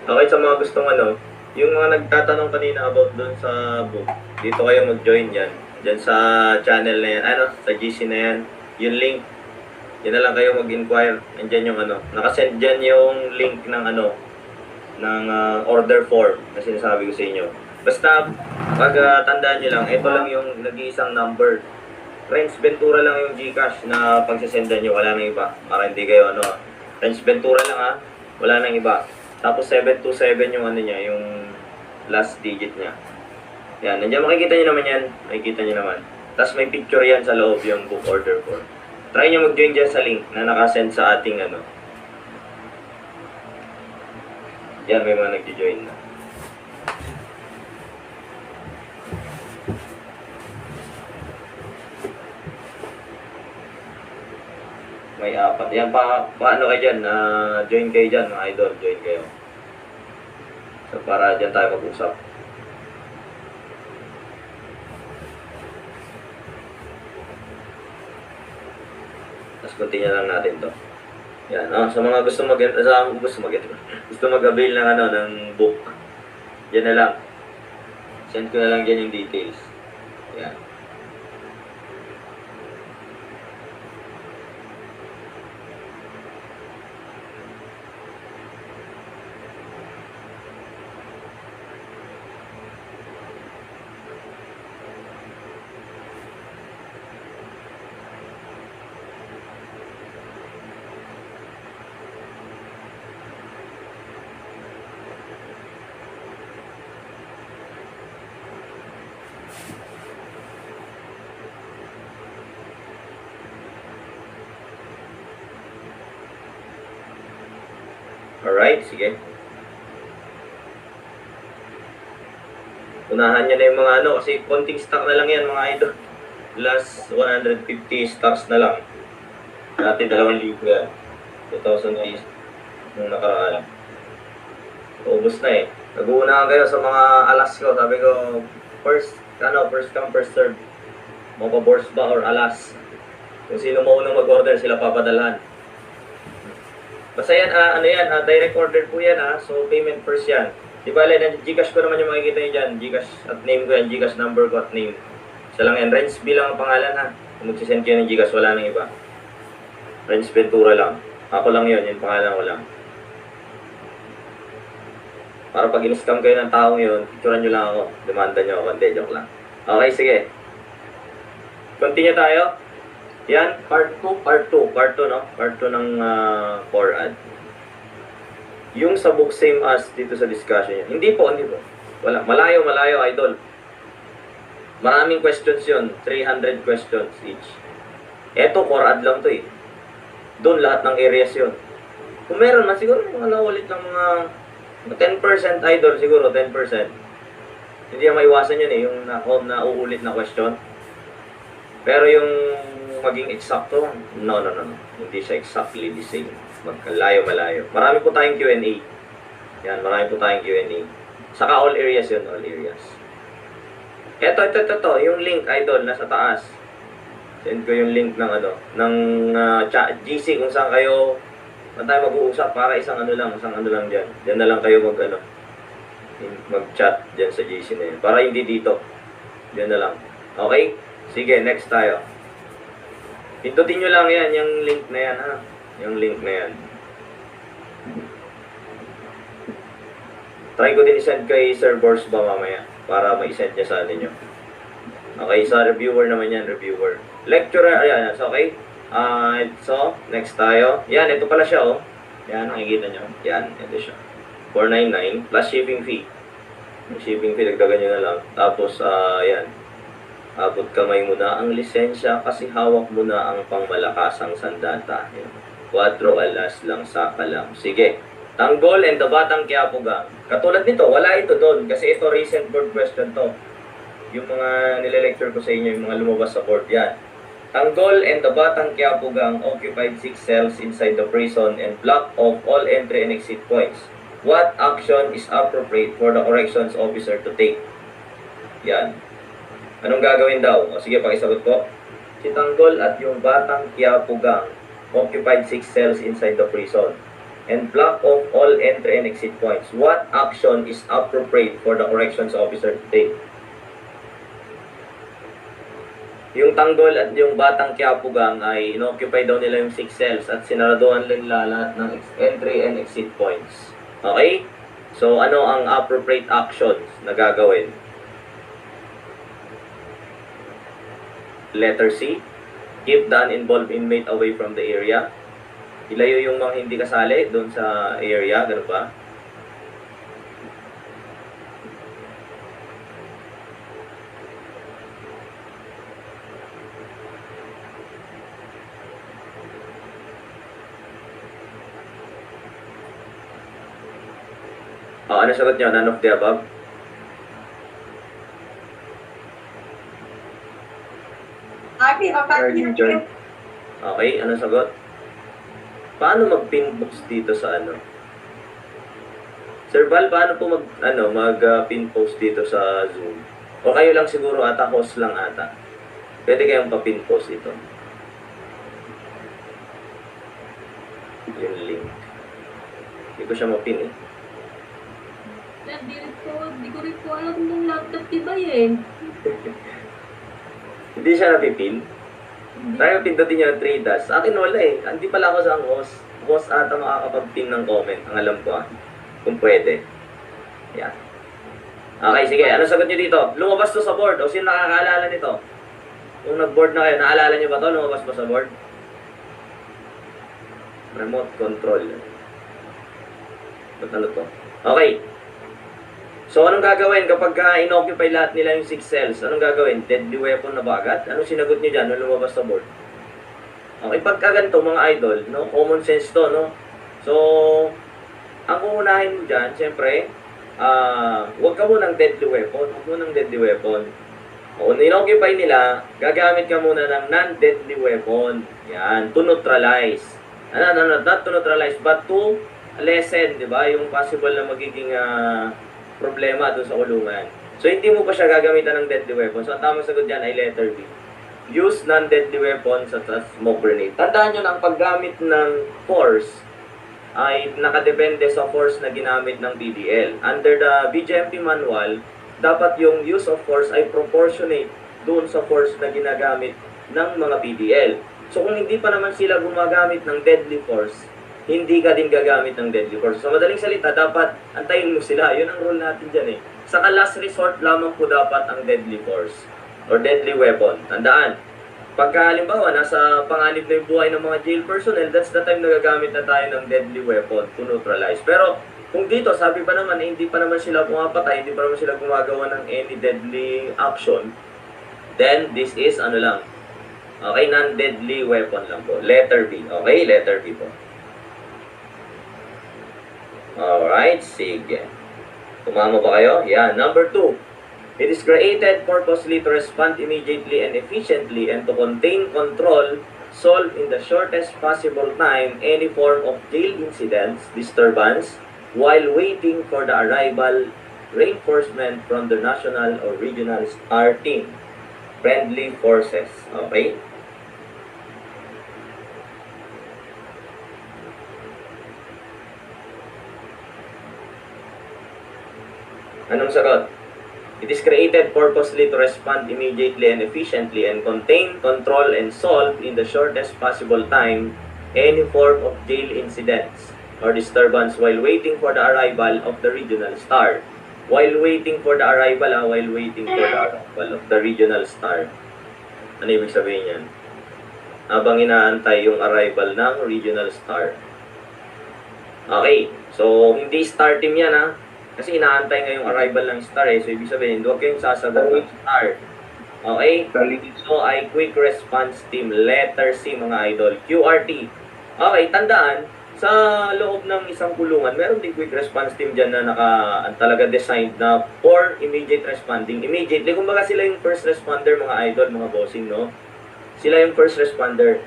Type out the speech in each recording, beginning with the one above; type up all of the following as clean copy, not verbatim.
Okay, sa mga gustong yung mga nagtatanong kanina about doon sa book, dito kayo mag-join yan. Diyan sa channel na yan, sa GC na yan, yung link, yan na lang kayo mag-inquire. Nandiyan yung nakasend dyan yung link ng ng order form na sinasabi ko sa inyo. Basta, pag tandaan nyo lang, ito lang yung nag-iisang number. Renz Ventura lang yung GCash na pagsasendan nyo, wala nang iba. Para hindi kayo Renz Ventura lang wala nang iba. Tapos 727 yung niya, yung last digit niya. Yan, nandiyan makikita nyo naman yan. Makikita nyo naman. Tapos may picture yan sa loob yung book order form. Try nyo mag-join dyan sa link na nakasend sa ating Yan, may mga nag-join na. May 4. Yan, paano kayo dyan? Join kayo dyan, mga idol. Join kayo. So, para dyan tayo mag-usap. Tapos continue lang natin to. Yan, sa mga gusto mag-avail ng ng book. Yan na lang. Send ko na lang dyan yung details. Yan. Alright, sige. Unahan nyo na yung mga kasi konting stock na lang yan mga idol. Last 150 stocks na lang. Dati 2,000 yan. 2,000 piece nung nakaraan. Ubus na Nag-uunahan kayo sa mga alas ko. Sabi ko, first come, first serve. Mapabors ba or alas? Kung sino maunang mag-order, sila papadalhan. Basta yan, direct order po yan So, payment first yan. Di ba, Gcash ko naman yung makikita nyo dyan. Gcash at name ko yan. Gcash number ko at name. Isa lang yan. Renz bilang ang pangalan Kung magsisend kayo ng Gcash, wala nang iba. Renz Ventura lang. Ako lang yun. Yung pangalan ko lang. Para pag in-scam kayo ng taong yun, picturean nyo lang ako. Demanda nyo ako. Hindi, joke lang. Okay, sige. Continue tayo. Yan, part 2, no? Part 2 ng core ad. Yung sa book, same as dito sa discussion yun. Hindi po. Wala. Malayo, idol. Maraming questions yun. 300 questions each. Eto, core ad lang to Doon lahat ng areas yun. Kung meron na, siguro mga ulit ng mga 10% idol, siguro 10%. Hindi na maiwasan yun yung nauulit na question. Pero yung maging eksakto, no. Hindi siya exactly the same. Malayo. Marami po tayong Q&A. Yan, marami po tayong Q&A. Saka all areas yun, all areas. Ito, yung link, idol, nasa taas. Send ko yung link ng GC kung saan kayo tayo mag-uusap para isang lang dyan. Dyan na lang kayo mag-chat dyan sa GC na yun. Para hindi dito. Dyan na lang. Okay? Sige, next tayo. Pindutin nyo lang yan, yung link na yan Yung link na yan. Try ko din i-send kay Sir Bors ba mamaya para ma-send niya sa atin nyo. Okay, sa reviewer naman yan, reviewer. Lecturer, ayan, so okay. So, next tayo. Yan, ito pala siya Yan, nakikita nyo. Yan, ito siya. 499 plus shipping fee. Yung shipping fee, dagdagan nyo na lang. Tapos, yan. Abot kamay mo na ang lisensya kasi hawak mo na ang pangmalakasang sandata. 4 alas lang sa kalam. Sige. Tanggol and the Batang Quiapo Gang. Katulad nito, wala ito doon kasi ito recent board question to. Yung mga nile-lecture ko sa inyo, yung mga lumabas sa board yan. Tanggol and the Batang Quiapo Gang occupied 6 cells inside the prison and blocked off all entry and exit points. What action is appropriate for the corrections officer to take? Yan. Anong gagawin daw? O sige, pakisagot ko. Si Tanggol at yung Batang Quiapo Gang occupied 6 cells inside the prison. and block off all entry and exit points. What action is appropriate for the corrections officer to take? Yung tanggol at yung batang Quiapo gang ay inoccupy daw nila yung 6 cells at sinaraduhan nila lahat ng entry and exit points. Okay? So, ano ang appropriate actions na gagawin? Letter C, keep the uninvolved inmate away from the area. Ilayo yung mga hindi kasali doon sa area, ganun ba? Ano sagot nyo? None of the above? Okay, ano sagot? Paano mag-pin-post dito sa ano? Sir Val, paano po mag-pin-post dito sa Zoom? O kayo lang siguro ata, host lang ata. Pwede kayong pa-pin-post ito. Yung link. Hindi ko siya mapin eh. Hindi ko rin po alam ng laptop, diba yun? Hindi siya napipin? Tayo pindutin niyo ang 3 dots. Sa akin wala eh. Hindi pala ako sa host. Host ata makakapag-pin ng comment. Ang alam ko kung pwede. Yan. Okay, sige. Ano sagot niyo dito? Lumabas to sa board. O sino nakakaalala nito? Kung nag-board na kayo, naalala niyo ba to? Lumabas ba sa board? Remote control. Ba't ano to? Okay. So, anong gagawin kapag inoccupy lahat nila yung 6 cells? Anong gagawin? Deadly weapon na ba agad? Anong sinagot niyo dyan nung lumabas sa board? Okay, pagka ganito mga idol, no? Common sense to, no? So, ang uunahin mo dyan, siyempre, huwag ka munang deadly weapon. Huwag munang deadly weapon. Kung inoccupy nila, gagamit ka muna ng non-deadly weapon. Yan, to neutralize. Not to neutralize, but to lessen, di ba? Yung possible na magiging problema doon sa kulungan. So, hindi mo pa siya gagamitan ng deadly weapon. So, ang tamang sagot dyan ay letter B. Use non-deadly weapons such as smoke grenade. Tandaan nyo na ang paggamit ng force ay nakadepende sa force na ginamit ng PDL. Under the BJMP manual, dapat yung use of force ay proportionate doon sa force na ginagamit ng mga PDL. So, kung hindi pa naman sila gumagamit ng deadly force, hindi ka din gagamit ng deadly force. So, madaling salita, dapat antayin mo sila. Yun ang rule natin dyan eh. Saka last resort lamang po dapat ang deadly force or deadly weapon. Tandaan, pagka halimbawa, nasa panganib na yung buhay ng mga jail personnel, that's the time na gagamit na tayo ng deadly weapon to neutralize. Pero, kung dito, sabi pa naman, hindi pa naman sila pumapatay, hindi pa naman sila gumagawa ng any deadly action, then this is ano lang. Okay, non-deadly weapon lang po. Letter B. Okay, letter B po. Alright, sige. Tumama ba kayo? Yeah, number 2. It is created purposely to respond immediately and efficiently and to contain, control, solve in the shortest possible time any form of jail incidents, disturbance, while waiting for the arrival, reinforcement from the national or regional STAR team, friendly forces. Okay? Anong sagot? It is created purposely to respond immediately and efficiently and contain, control, and solve in the shortest possible time any form of jail incidents or disturbance while waiting for the arrival of the regional STAR. While waiting for the arrival, while waiting for the arrival of the regional STAR. Ano ibig sabihin yan? Habang inaantay yung arrival ng regional STAR. Okay, so hindi STAR team yan ha. Kasi inaantay nga yung arrival ng STAR eh. So, ibig sabihin, huwag kayong sasagot ng STAR. Okay? So, ay quick response team. Letter C, mga idol. QRT. Okay, tandaan, sa loob ng isang kulungan, meron din quick response team dyan na talaga designed na for immediate responding. Immediately, kumbaga sila yung first responder, mga idol, mga bossing, no? Sila yung first responder.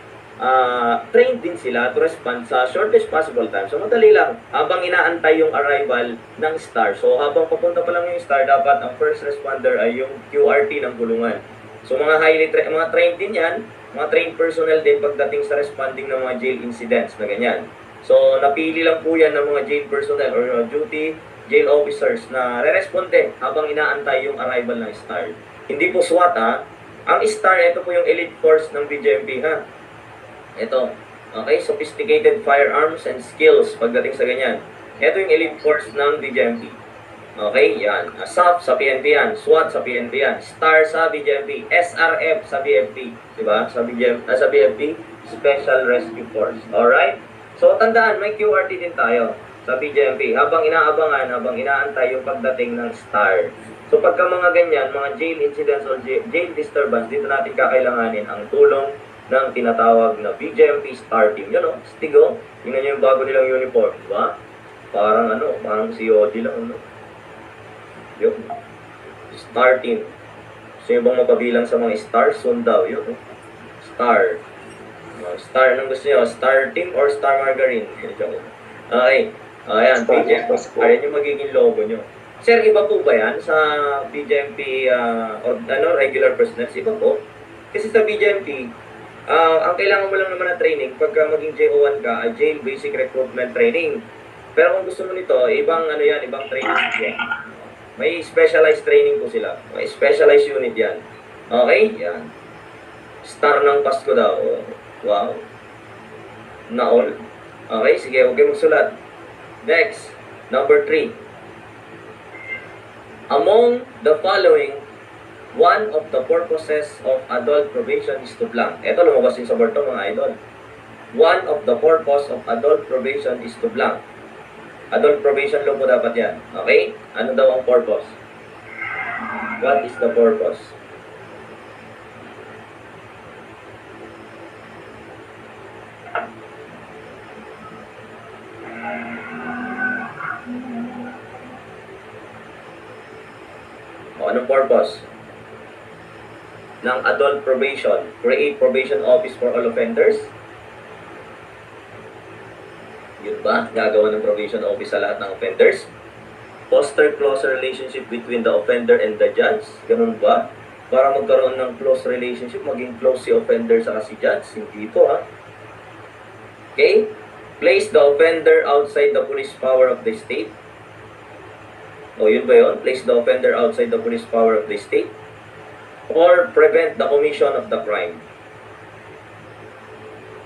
Trained din sila to respond sa shortest possible time. So, madali lang. Habang inaantay yung arrival ng STAR. So, habang papunta pa lang yung STAR, dapat ang first responder ay yung QRT ng kulungan. So, mga mga trained din yan. Mga trained personnel din pagdating sa responding ng mga jail incidents na ganyan. So, napili lang po yan ng mga jail personnel or duty jail officers na re-responde habang inaantay yung arrival ng STAR. Hindi po SWAT ha. Ang STAR, ito po yung elite force ng BGMP ha. Ito. Okay, sophisticated firearms and skills pagdating sa ganyan. Ito yung elite force ng BGMP. Okay, yan. SAP sa PNP yan. SWAT sa PNP yan. STAR sa BGMP. SRF sa BFP. Diba? Sa BFP, Special Rescue Force. Alright? So, tandaan, may QRT din tayo sa BGMP. Habang inaabangan, habang inaantay yung pagdating ng STAR. So, pagka mga ganyan, mga jail incidents or jail disturbance, dito natin kakailanganin ang tulong ng tinatawag na BGMP STAR team. Yan o, Stigo. Tingnan nyo yung bago nilang uniform. Diba? Parang COD lang, ano? Yun. STAR team. Gusto nyo bang mapabilang sa mga STAR? Soon daw. Yun. STAR. STAR. Anong gusto nyo? STAR team or STAR margarine? Okay. Ayan. BGMP. Ayan yung magiging logo nyo. Sir, iba po ba yan sa BGMP or regular personnel? Iba po. Kasi sa BGMP, ang kailangan mo lang naman na training pagka maging JO1 ka, Jail Basic Recruitment Training. Pero kung gusto mo nito, ibang ibang training yan. May specialized training po sila. May specialized unit yan. Okay? Yan. Star ng Pasko daw. Wow. Na-all. Okay? Sige, huwag kayo magsulat. Next. Number 3. Among the following, one of the purposes of adult probation is to blank. Ito, lumabas yung sa board to, mga idol. One of the purpose of adult probation is to blank. Adult probation law po dapat yan. Okay? Ano daw ang purpose? What is the purpose? O, anong purpose ng adult probation? Create probation office for all offenders? Yun ba? Gagawa ng probation office sa lahat ng offenders? Foster closer relationship between the offender and the judge? Ganun ba? Para magkaroon ng close relationship, maging close si offender sa si judge? Hindi ito ha. Okay? Place the offender outside the police power of the state. O yun ba yun? Place the offender outside the police power of the state? Or prevent the commission of the crime?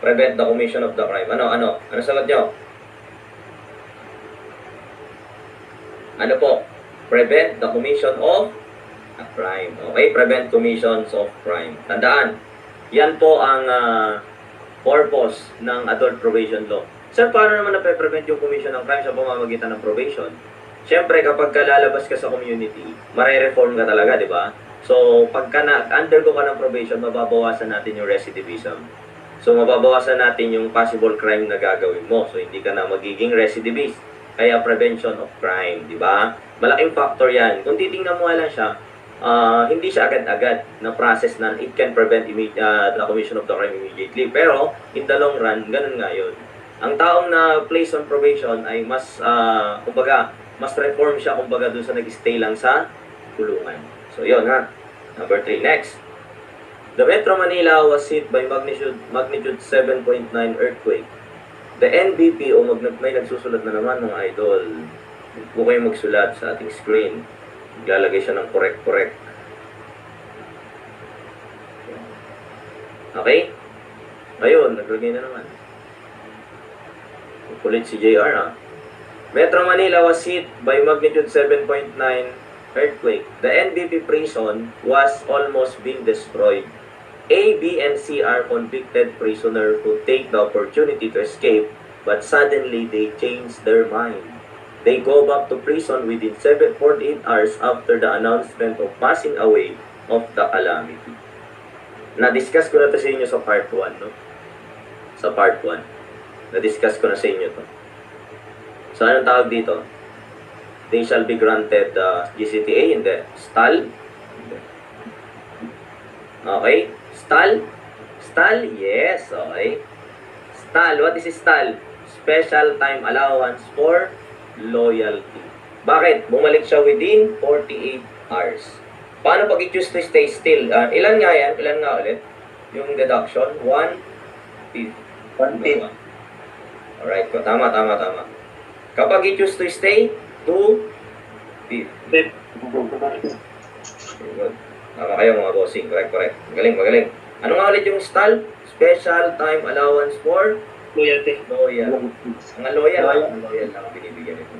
Prevent the commission of the crime. Ano sagot nyo? Ano po? Prevent the commission of a crime. Okay? Prevent commissions of crime. Tandaan, yan po ang purpose ng adult probation law. Sir, paano naman na-prevent yung commission ng crime sa pamamagitan ng probation? Siyempre, kapag lalabas ka sa community, mare-reform ka talaga, di ba? So, pagka undergo ka ng probation, mababawasan natin yung recidivism. So, mababawasan natin yung possible crime na gagawin mo. So, hindi ka na magiging recidivist. Kaya prevention of crime, di ba? Malaking factor yan. Kung titingnan mo lang siya, hindi siya agad-agad na process na it can prevent the commission of the crime immediately. Pero, in the long run, ganun nga yun. Ang taong na place on probation ay mas, mas reform siya, dun sa nag-stay lang sa kulungan. So, yun ha. Number 3. Next. The Metro Manila was hit by magnitude 7.9 earthquake. The NBP, may nagsusulat na naman mga idol. Huwag po kayo magsulat sa ating screen. Maglalagay siya ng correct. Okay? Ayun, naglagay na naman. Kulit si JR ha. Metro Manila was hit by magnitude 7.9 earthquake. The NBP prison was almost being destroyed. A, B, and C are convicted prisoners who take the opportunity to escape, but suddenly they change their mind. They go back to prison within 48 hours after the announcement of passing away of the calamity. Na-discuss ko na to sa inyo sa part 1, no? Sa part 1. Na-discuss ko na sa inyo to. So, anong tawag dito? They shall be granted GCTA, hindi. STAL? Okay? STAL? Yes. Okay. STAL. What is STAL? Special Time Allowance for Loyalty. Bakit? Bumalik siya within 48 hours. Paano pag i-choose to stay still? Ilan nga yan? Ilan nga ulit? Yung deduction? 150. Alright, tama. Kapag you choose to stay, to be. Fifth. Very good. Tama kayo mga bossing. Correct. Magaling. Ano nga ulit yung stall? Special time allowance for Loyalty. loyal. Mga loyal lang ang binibigyan nito.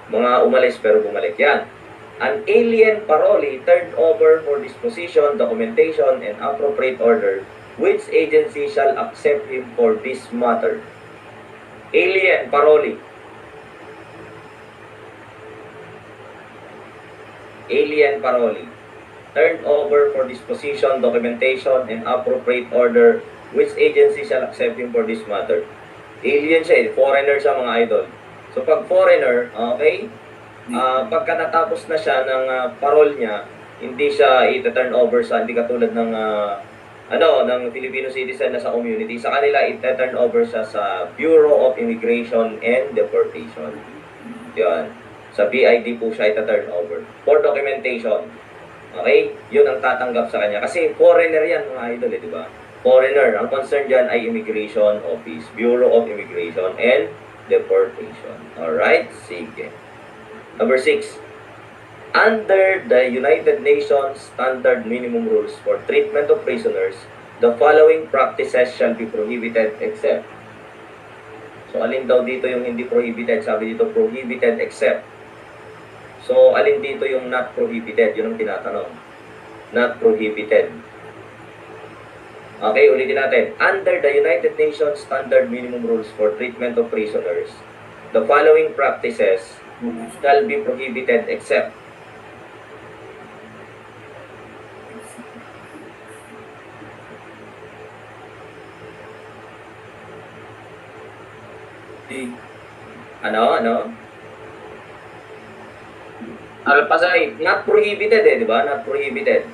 Mga umalis pero bumalik. Yan. An alien paroli turned over for disposition, documentation, and appropriate order, which agency shall accept him for this matter? Alien paroli. Alien paroli. Turned over for disposition, documentation, and appropriate order, which agency shall accept him for this matter? Alien siya foreigner siya mga idol. So pag foreigner, okay, pagka natapos na siya ng parol niya, hindi siya i-turn over sa, hindi katulad ng ng Filipino citizen na sa community. Sa kanila, i-turn over siya sa Bureau of Immigration and Deportation. Yan. Sa BID po siya i-turn over for documentation. Okay? Yun ang tatanggap sa kanya. Kasi foreigner yan mga idol, di ba? Foreigner. Ang concern dyan ay Immigration Office, Bureau of Immigration and Deportation. Alright? Sige. Number 6. Under the United Nations Standard Minimum Rules for Treatment of Prisoners, the following practices shall be prohibited except. So, alin daw dito yung hindi prohibited? Sabi dito, prohibited except. So, alin dito yung not prohibited? Yun ang tinatanong. Not prohibited. Okay, ulitin natin. Under the United Nations Standard Minimum Rules for Treatment of Prisoners, the following practices shall be prohibited except. Ano? Pasay, not prohibited di ba? Not prohibited.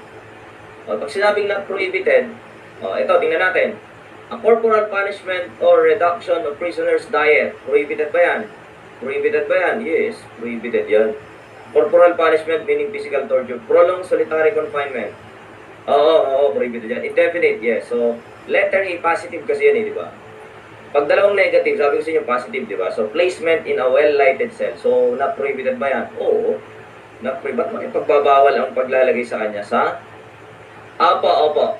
O, pag sinabing not prohibited, ito, tingnan natin. A corporal punishment or reduction of prisoner's diet. Prohibited ba yan? Prohibited ba yan? Yes, prohibited yan. Corporal punishment meaning physical torture. Prolonged solitary confinement. Oo, prohibited yan. Indefinite, yes. So, letter A, positive kasi yan di ba? Pag dalawang negative, sabi ko sa inyo positive, di ba? So, placement in a well-lighted cell. So, not prohibited ba yan? Oo. Not prohibited. Ba't makipagbabawal ang paglalagay sa kanya sa? Opo.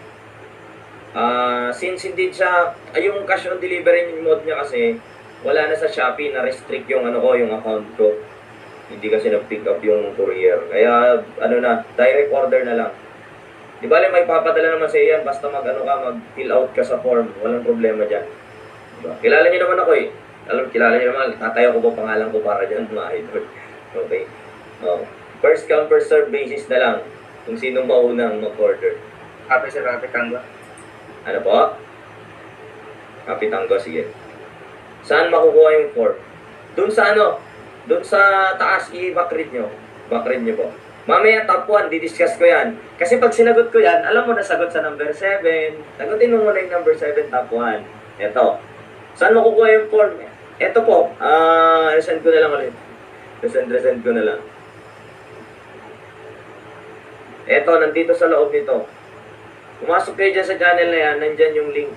Since hindi siya, yung cash on delivery mode niya kasi, wala na sa Shopee, na-restrict yung yung account ko. Hindi kasi na-pick up yung courier. Kaya, direct order na lang. Di ba, may papadala naman sa iyan, basta mag-fill out ka sa form. Walang problema dyan. Diba? Kilala niyo naman ako kilala niyo naman, tatayo ko po pangalan ko para dyan, mga idol. Okay. First come, first serve basis na lang. Kung sino maunang mag-order. Happy sir, happy tango. Ano po? Kapitanggo, sige. Saan makukuha yung form? Doon sa taas, i-backread nyo. Backread nyo po. Mamaya top 1, didiscuss ko yan. Kasi pag sinagot ko yan, alam mo na sagot sa number 7. Sagutin mo muna yung number 7, top 1. Ito. Saan makukuha yung form? Ito po. Resend ko na lang ulit. Resend ko na lang. Ito, nandito sa loob nito. Pumasok kayo dyan sa channel na yan, nandyan yung link.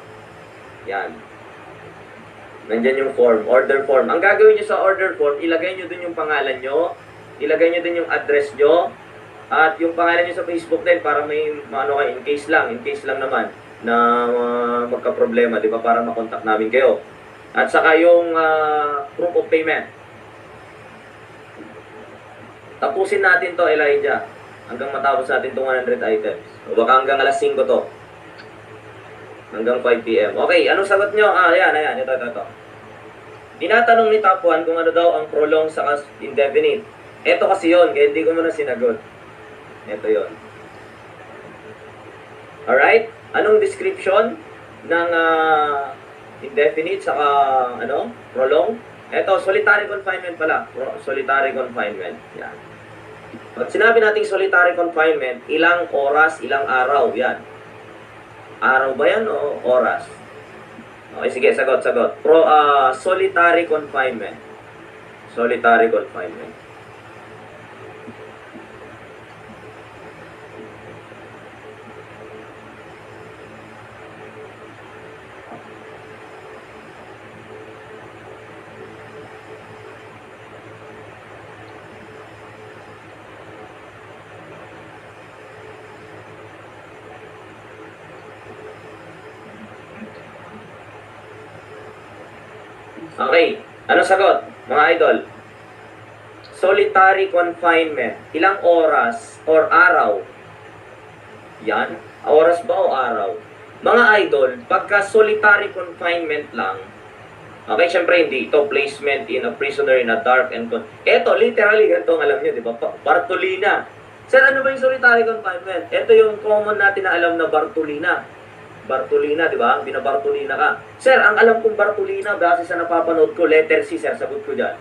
Yan. Nandyan yung form, order form. Ang gagawin nyo sa order form, ilagay nyo dun yung pangalan nyo, ilagay nyo dun yung address nyo, at yung pangalan nyo sa Facebook din para may, in case lang naman, na magka-problema, di ba, para makontak namin kayo. At saka yung proof of payment. Tapusin natin to, Elijah, hanggang matapos natin itong 100 items. O baka hanggang alas 5 to. Hanggang 5 p.m. Okay, anong sagot nyo? Ayan, ito. Tinatanong ni Top 1 kung ano daw ang prolong sa indefinite. Ito kasi yon, kaya hindi ko muna sinagot. Ito yon. Alright? Anong description ng indefinite saka prolong? Ito, solitary confinement pala. Solitary confinement. Yan. Pag sinabi nating solitary confinement, ilang oras, ilang araw, yan. Araw ba yan o oras? Okay, sige, sagot. Solitary confinement. Solitary confinement. Okay. Ano sagot, mga idol? Solitary confinement. Ilang oras or araw? Yan. Oras ba o araw? Mga idol, pagka solitary confinement lang, okay, syempre hindi ito placement in a prisoner in a dark and eto, literally, ganito ang alam nyo, di ba? Bartolina. Sir, ano ba yung solitary confinement? Ito yung common natin na alam na Bartolina. Bartolina, di ba? Binabartolina ka. Sir, ang alam kong Bartolina, base sa napapanood ko, letter C, sir, sagot ko dyan.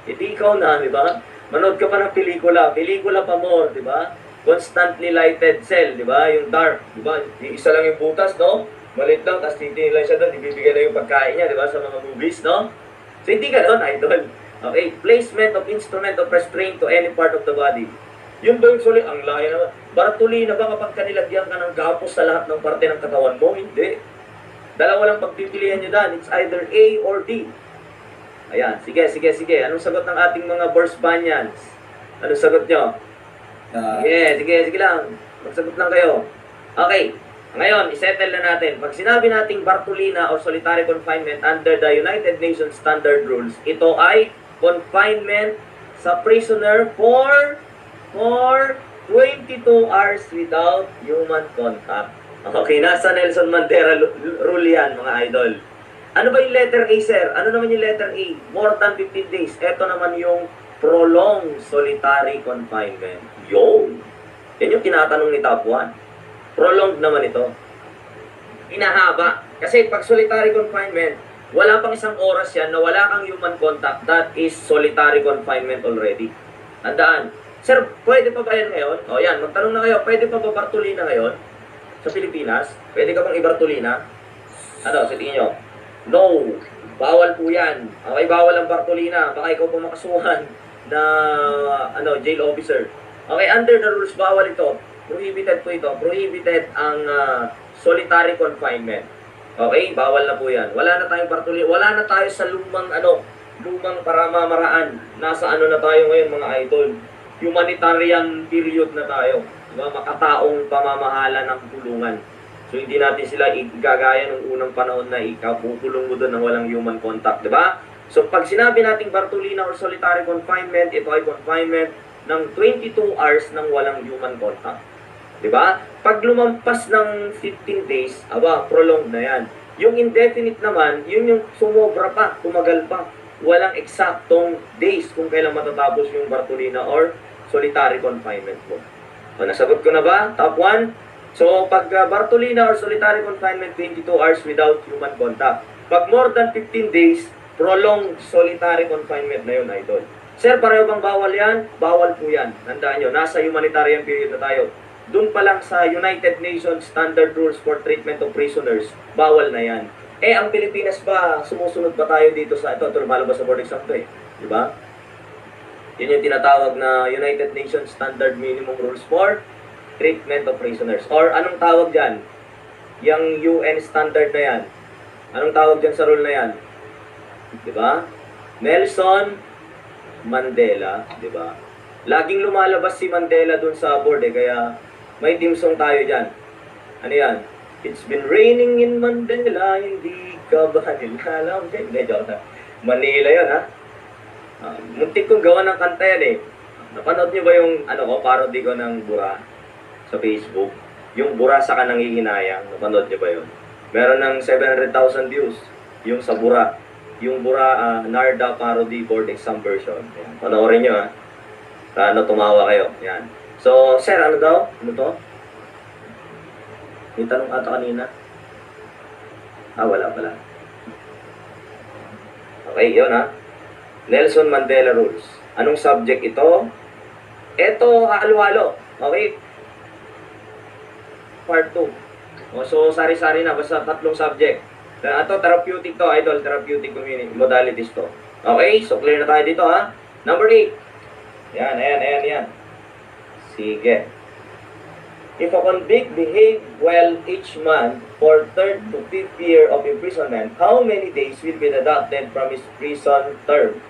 Hindi ikaw na, di ba? Manood ka pa ng pelikula. Pelikula pa more, di ba? Constantly lighted cell, di ba? Yung dark, di ba? Isa lang yung butas, no? Malit lang, tapos titingin lang siya doon, ibibigay na yung pagkain niya, di ba? Sa mga movies, no? So, hindi gano'n, idol. Okay, placement of instrument of restraint to any part of the body. Yun ba yung ang lahi naman? Bartolina ba kapag kanilagyan ka ng gapos sa lahat ng parte ng katawan mo? Hindi. Dalawa lang pagpipilian nyo dyan. It's either A or D. Ayan, sige. Anong sagot ng ating mga Borsbanians? Anong sagot nyo? Sige lang. Magsagot lang kayo. Okay. Ngayon, isettle na natin. Pag sinabi nating Bartolina or solitary confinement under the United Nations Standard Rules, ito ay confinement sa prisoner for 22 hours without human contact. Okay, nasa Nelson Mandela rule yan, mga idol. Ano ba yung letter A, sir? Ano naman yung letter A? More than 15 days. Ito naman yung prolonged solitary confinement. Yan yung tinatanong ni Top 1. Prolonged naman ito. Inahaba. Kasi pag solitary confinement, wala pang isang oras yan na wala kang human contact. That is solitary confinement already. Tandaan. Sir, pwede pa ba yan ngayon? O yan, magtanong na kayo, pwede pa ba Bartolina ngayon? Sa Pilipinas? Pwede ka bang i-Bartolina? Ano, sa tingin nyo? No. Bawal po yan. Okay, bawal ang Bartolina. Baka ikaw pa makasuhan na jail officer. Okay, under the rules, bawal ito. Prohibited po ito. Prohibited ang solitary confinement. Okay, bawal na po yan. Wala na tayong Bartolina. Wala na tayo sa lumang paramamaraan. Nasa na tayo ngayon, mga idol. Humanitarian period na tayo. Diba? Makataong pamamahala ng kulungan. So, hindi natin sila igagaya nung unang panahon na ikapukulong mo doon ng walang human contact. Diba? So, pag sinabi nating Bartolina or solitary confinement, ito ay confinement ng 22 hours ng walang human contact. Diba? Pag lumampas ng 15 days, prolonged na yan. Yung indefinite naman, yun yung sumobra pa, tumagal pa. Walang eksaktong days kung kailan matatapos yung Bartolina or solitary confinement mo. So, nasagot ko na ba? Top 1? So, pag Bartolina or solitary confinement, 22 hours without human contact. Pag more than 15 days, prolonged solitary confinement na yun, idol. Sir, pareho bang bawal yan? Bawal po yan. Tandaan nyo, nasa humanitarian period na tayo. Doon pa lang sa United Nations Standard Rules for Treatment of Prisoners, bawal na yan. Ang Pilipinas ba, sumusunod ba tayo dito sa ito? Ito, lumalabas sa board exam to Diba? Yun yung tinatawag na United Nations Standard Minimum Rules for Treatment of Prisoners. Or anong tawag dyan? Yung UN standard na yan. Anong tawag dyan sa rule na yan? Diba? Nelson Mandela. Diba? Laging lumalabas si Mandela dun sa board kaya may team song tayo dyan. Ano yan? It's been raining in Mandela, hindi ka ba nila alam? Hindi, joke na. Manila yun, ha? Muntik kong gawa ng kanta yan Napanood niyo ba yung parody ko ng Bura sa Facebook? Yung Bura sa kanang hihinayang, napanood niyo ba yun? Meron ng 700,000 views yung sa Bura. Yung Bura Narda parody board exam version. Yan. Panoorin niyo, ha? Tumawa kayo. Yan. So, sir, ano daw? Ano to? May tanong ata kanina. Wala pala. Okay, yun ha. Nelson Mandela Rules. Anong subject ito? Ito, halo-halo. Okay? Part 2. So, sari-sari na. Basta 3 subject. Ito, therapeutic to, idol. Therapeutic community. Modalities to. Okay? So, clear na tayo dito ha. Number 8. Yan. Sige. If a convict behave well each month for 3rd to 5th year of imprisonment, how many days will be deducted from his prison term?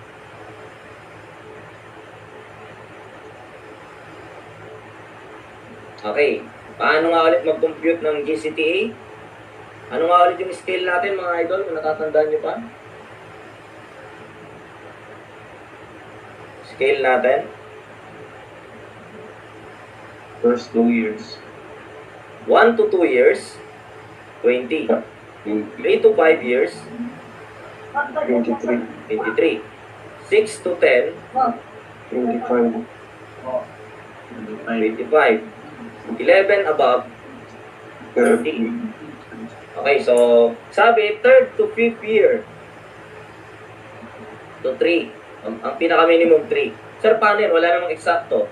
Okay. Paano nga ulit mag-compute ng GCTA? Ano nga ulit yung scale natin, mga idol, kung natatandaan nyo pa? Scale natin. First 2 years. 1 to 2 years, 20. 3 to 5 years, 23. 23. 6 to 10, 25. 25. 11 above, 30. Okay, so sabi, 3rd to 5th year to 3. Ang pinaka-minimum 3. Sir, paano yun? Wala namang eksakto.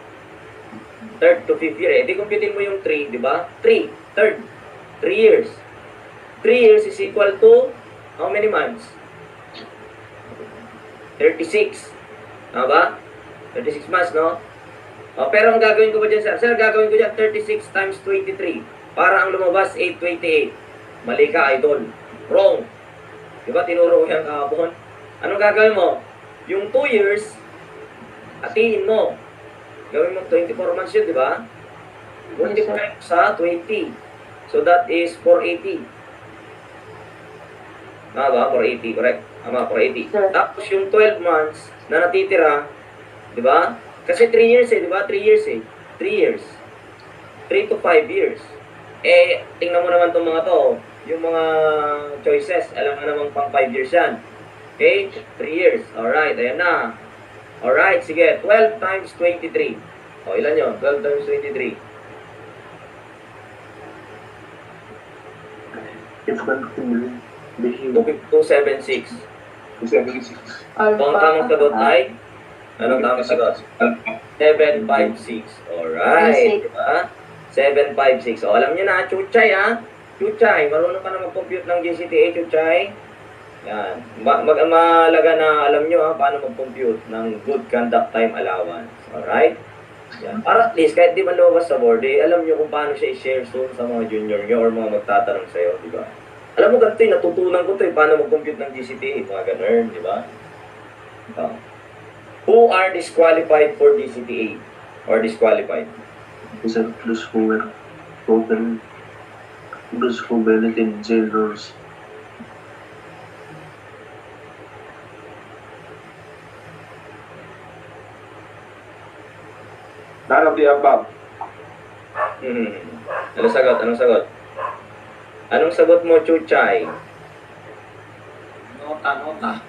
3rd to 5th year. Di computein mo yung 3, di ba? 3. 3rd. 3 years. 3 years is equal to how many months? 36. Tama ba? 36 months, no? Pero ang gagawin ko ba dyan, sir? Sir, gagawin ko dyan 36 times 23. Para ang lumabas, 828. Mali ka, idol. Wrong. Diba, tinuro ko yan kahapon? Anong gagawin mo? Yung 2 years, atiin mo. Gawin mo 24 months yun, diba? Multiply sa 20. So that is 480. Tama ba? 480, correct. Tama, 480. Sir. Tapos yung 12 months na natitira, diba? Kasi 3 years eh, diba? 3 years eh. 3 years. 3 to 5 years. Eh, tingnan mo naman itong mga to. Yung mga choices, alam mo namang pang 5 years yan. Okay? 3 years. Alright, ayan na. Alright, sige. 12 times 23. O, ilan yun? 12 times 23. If one behave 276. 76. Kung ang tamang sagot ay? Anong tamang sagot? 756. Alright. Diba? 756. O, alam nyo na, Chuchay ha? Chuchay, marunong ka na mag-compute ng GCTA, Chuchay. Yan. Malaga na alam nyo ha, paano mag-compute ng good conduct time allowance. Alright? Yan. Para at least, kahit di man lumabas sa board, eh, alam nyo kung paano siya i-share soon sa mga junior nyo or mga magtatanong sa'yo, di ba? Alam mo, ganito yung natutunan ko ito eh, paano mag-compute ng GCTA, mga ganun, di ba? Who are disqualified for GCTA? Or disqualified? Is that those who were open, those who violated jail rules. None of the above. Anong sagot? Anong sagot? Anong sagot mo, Chuchay? Nota.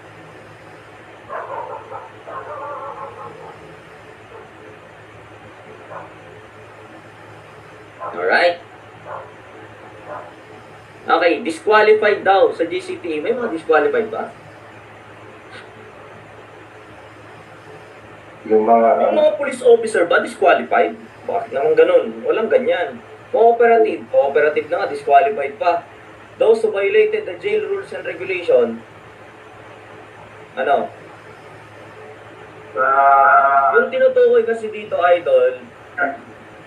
Alright? Okay, disqualified daw sa GCTA. May mga disqualified ba? Yung mga Yung mga police officer ba disqualified? Bakit naman ganun? Walang ganyan. Cooperative na nga, disqualified pa. Those who violated the jail rules and regulation, ano? Yung tinutukoy kasi dito, idol,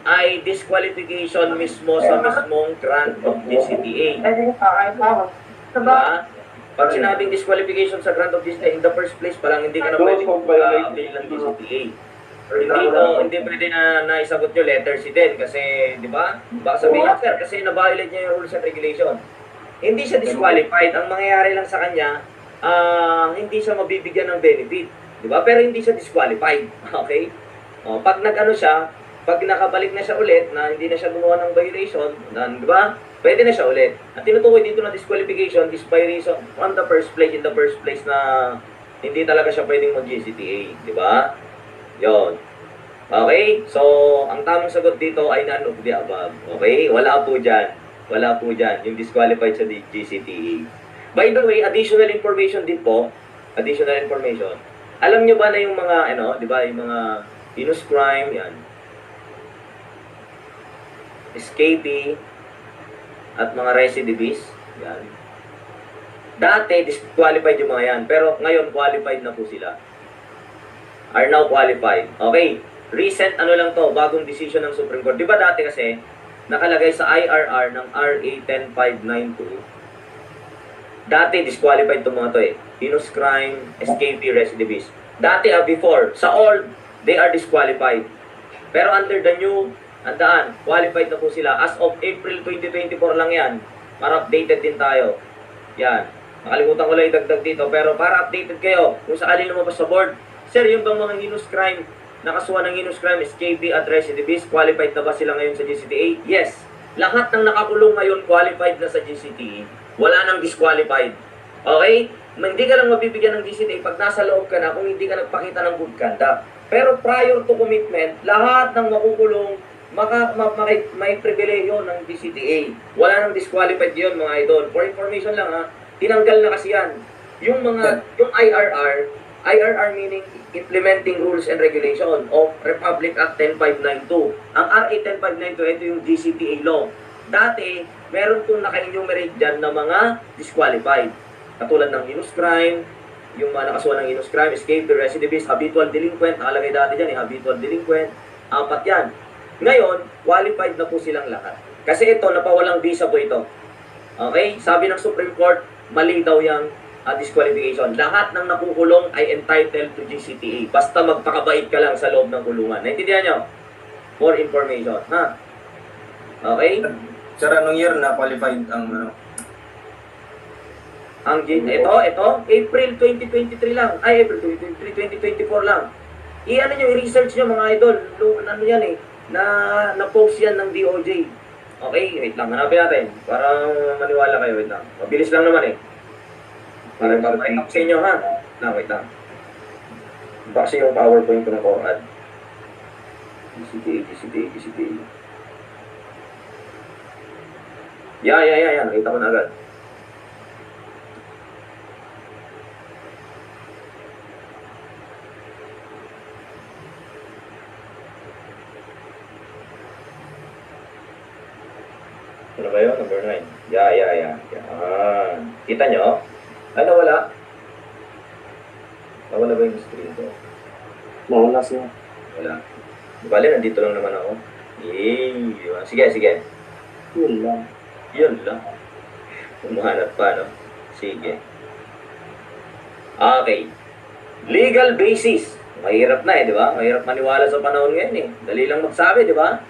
ay disqualification mismo sa mismong grant of GCTA. Diba? Pag sinabing disqualification sa grant of GCTA, in the first place palang hindi ka na pwede mag-avail ng GCTA. Hindi pwede na naisagot nyo letter C din kasi, di ba? Baka sabihin niya, sir, kasi na-violate niya yung rules and regulation. Hindi siya disqualified. Ang mangyayari lang sa kanya, hindi siya mabibigyan ng benefit. Di ba? Pero hindi siya disqualified. Okay? Pag nag-ano siya, pag nakabalik na siya ulit, na hindi na siya gumawa ng violation, di ba? Pwede na siya ulit. At tinutukoy dito na disqualification is by reason in the first place na hindi talaga siya pwedeng mag-GCTA. Di ba? Yon. Okay? So, ang tamang sagot dito ay none of the above. Okay? Wala po dyan. Wala po dyan. Yung disqualified sa GCTA. By the way, additional information din po. Additional information. Alam nyo ba na yung mga, di ba, yung mga heinous crime, yan. Escapee, at mga recidivists, yan. Dati, disqualified yung mga yan. Pero ngayon, qualified na po sila. Are now qualified. Okay. Recent lang to, bagong decision ng Supreme Court. Di ba dati kasi, nakalagay sa IRR ng RA 10592, dati disqualified itong mga to eh. Heinous crime, escapee, recidivist. Dati before, sa old, they are disqualified. Pero under the new, andaan, qualified na po sila. As of April 2024 lang yan. Para updated din tayo. Yan. Nakalimutan ko lang idagdag dito. Pero para updated kayo, kung saan lumabas sa board, Sir, yung bang mga heinous crime, nakasuhan ng heinous crime, escapee at recidivist, qualified na ba sila ngayon sa GCTA? Yes. Lahat ng nakakulong ngayon qualified na sa GCTA. Wala nang disqualified. Okay? Hindi ka lang mabibigyan ng GCTA pag nasa loob ka na kung hindi ka nagpakita ng good conduct. Pero prior to commitment, lahat ng makukulong may pribileyo ng GCTA. Wala nang disqualified yun, mga idol. For information lang ha, tinanggal na kasi yan. Yung IRR meaning Implementing Rules and Regulation of Republic Act 10592. Ang RA 10592, ito yung GCTA law. Dati, meron kong naka-enumerate dyan na mga disqualified. Katulad ng heinous crime, yung mga nakasuhan ng heinous crime, escape, recidivist, habitual delinquent, nakalagay dati dyan, habitual delinquent, 4 yan. Ngayon, qualified na po silang lahat. Kasi ito, napawalang visa po ito. Okay? Sabi ng Supreme Court, mali daw yung disqualification. Lahat ng nakukulong ay entitled to GCTA. Basta magpakabait ka lang sa loob ng kulungan. Naintindihan nyo? For information. Ha? Okay? Sir, anong year na qualified ang Ito, April 2023 lang. Ay, April 2023, 2024 lang. I-ano nyo, i-research nyo mga idol. Ano yan eh, na-post yan ng DOJ. Okay, wait lang, hanapin natin. Para maniwala kayo, wait lang. Mabilis lang naman eh. Para mapapahit sa inyo ha. Wait lang. Baka yung PowerPoint ko ng CORAD. GCTA. Yeah. Nakita ko na agad. Ano ba yun? Number 9. Yeah. Kita nyo? Ay, nawala. Nawala ba yung screen ko? Nawala siya. Wala. Bale, nandito lang naman ako. Yay! Sige. Yun lang. Umahanap pa, no? Sige. Okay. Legal basis. Mahirap na di ba? Mahirap maniwala sa panahon ngayon eh. Dali lang magsabi, di ba?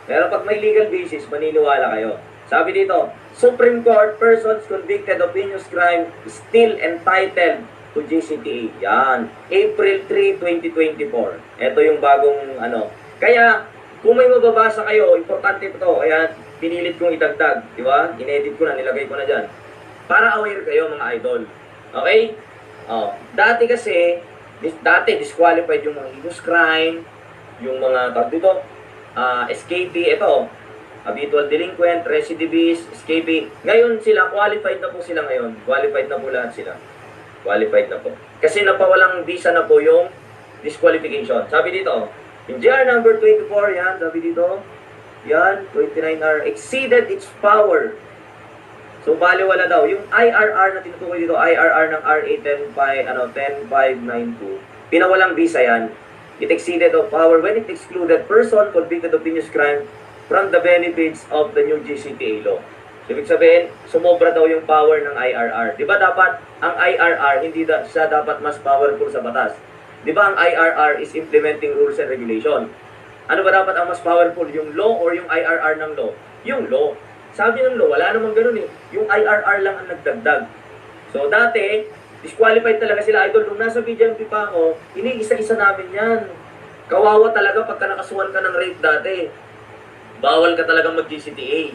Pero pag may legal basis, maniniwala kayo. Sabi dito, Supreme Court, persons convicted of heinous crime still entitled to GCTA. Yan. April 3, 2024. Ito yung bagong Kaya, kung may mababasa kayo, importante ito. Kaya, pinilit kong idagdag. Di ba? Inedit ko na, nilagay ko na dyan. Para aware kayo mga idol. Okay? Dati kasi, disqualified yung mga heinous crime, yung mga escapee, ito, habitual delinquent, recidivist, escapee. Ngayon sila, qualified na po sila ngayon. Qualified na po lahat sila. Qualified na po. Kasi napawalang visa na po yung disqualification. Sabi dito, in GR number 24, yan, sabi dito, yan, 29R, exceeded its power. So, baliwala daw. Yung IRR na tinutukoy dito, IRR ng RA 10592, pinawalang visa yan. It exceeded of power when it excluded person convicted of heinous crime from the benefits of the new GCTA law. So, ibig sabihin, sumobra daw yung power ng IRR. Di ba dapat, ang IRR, hindi siya dapat mas powerful sa batas? Di ba ang IRR is implementing rules and regulation? Ano ba dapat ang mas powerful? Yung law or yung IRR ng law? Yung law. Sabi ng law, wala namang ganun eh. Yung IRR lang ang nagdagdag. So, dati, disqualified talaga sila. Idol, nung nasa BJMP pa ako, iniisa-isa namin yan. Kawawa talaga pagka nakasuhan ka ng rape dati. Bawal ka talagang mag-GCTA.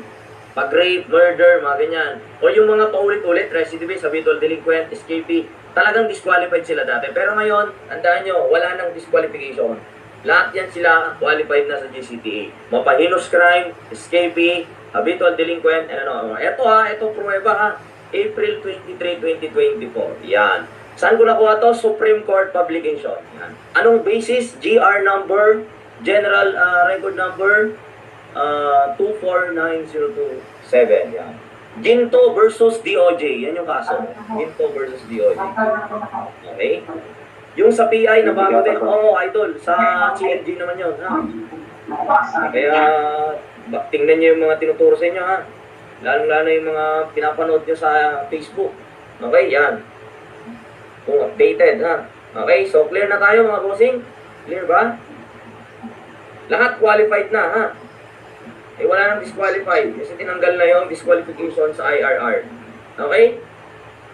Pag rape, murder, mga ganyan. O yung mga paulit-ulit, recidivist, habitual delinquent, escapee, talagang disqualified sila dati. Pero ngayon, tandaan nyo, wala nang disqualification. Lahat yan sila qualified na sa GCTA. Mapa-heinous crime, escapee, habitual delinquent, and ano. Ito pruweba ha. April 23, 2024. Yan. Saan ko nakuha to? Supreme Court publication. Yan. Anong basis? GR number, general record number, 249027. Yan. Ginto versus DOJ. Yan yung kaso. Ginto versus DOJ. Okay? Yung sa PI na bago din, idol, sa CNG naman yun. Ha? Kaya, tingnan nyo yung mga tinuturo sa inyo, ha? Lalong-lalo yung mga pinapanood nyo sa Facebook. Okay, yan. Kung updated, ha? Okay, so clear na tayo mga bossing? Clear ba? Lahat qualified na, ha? Wala nang disqualified. Kasi tinanggal na yung disqualification sa IRR. Okay?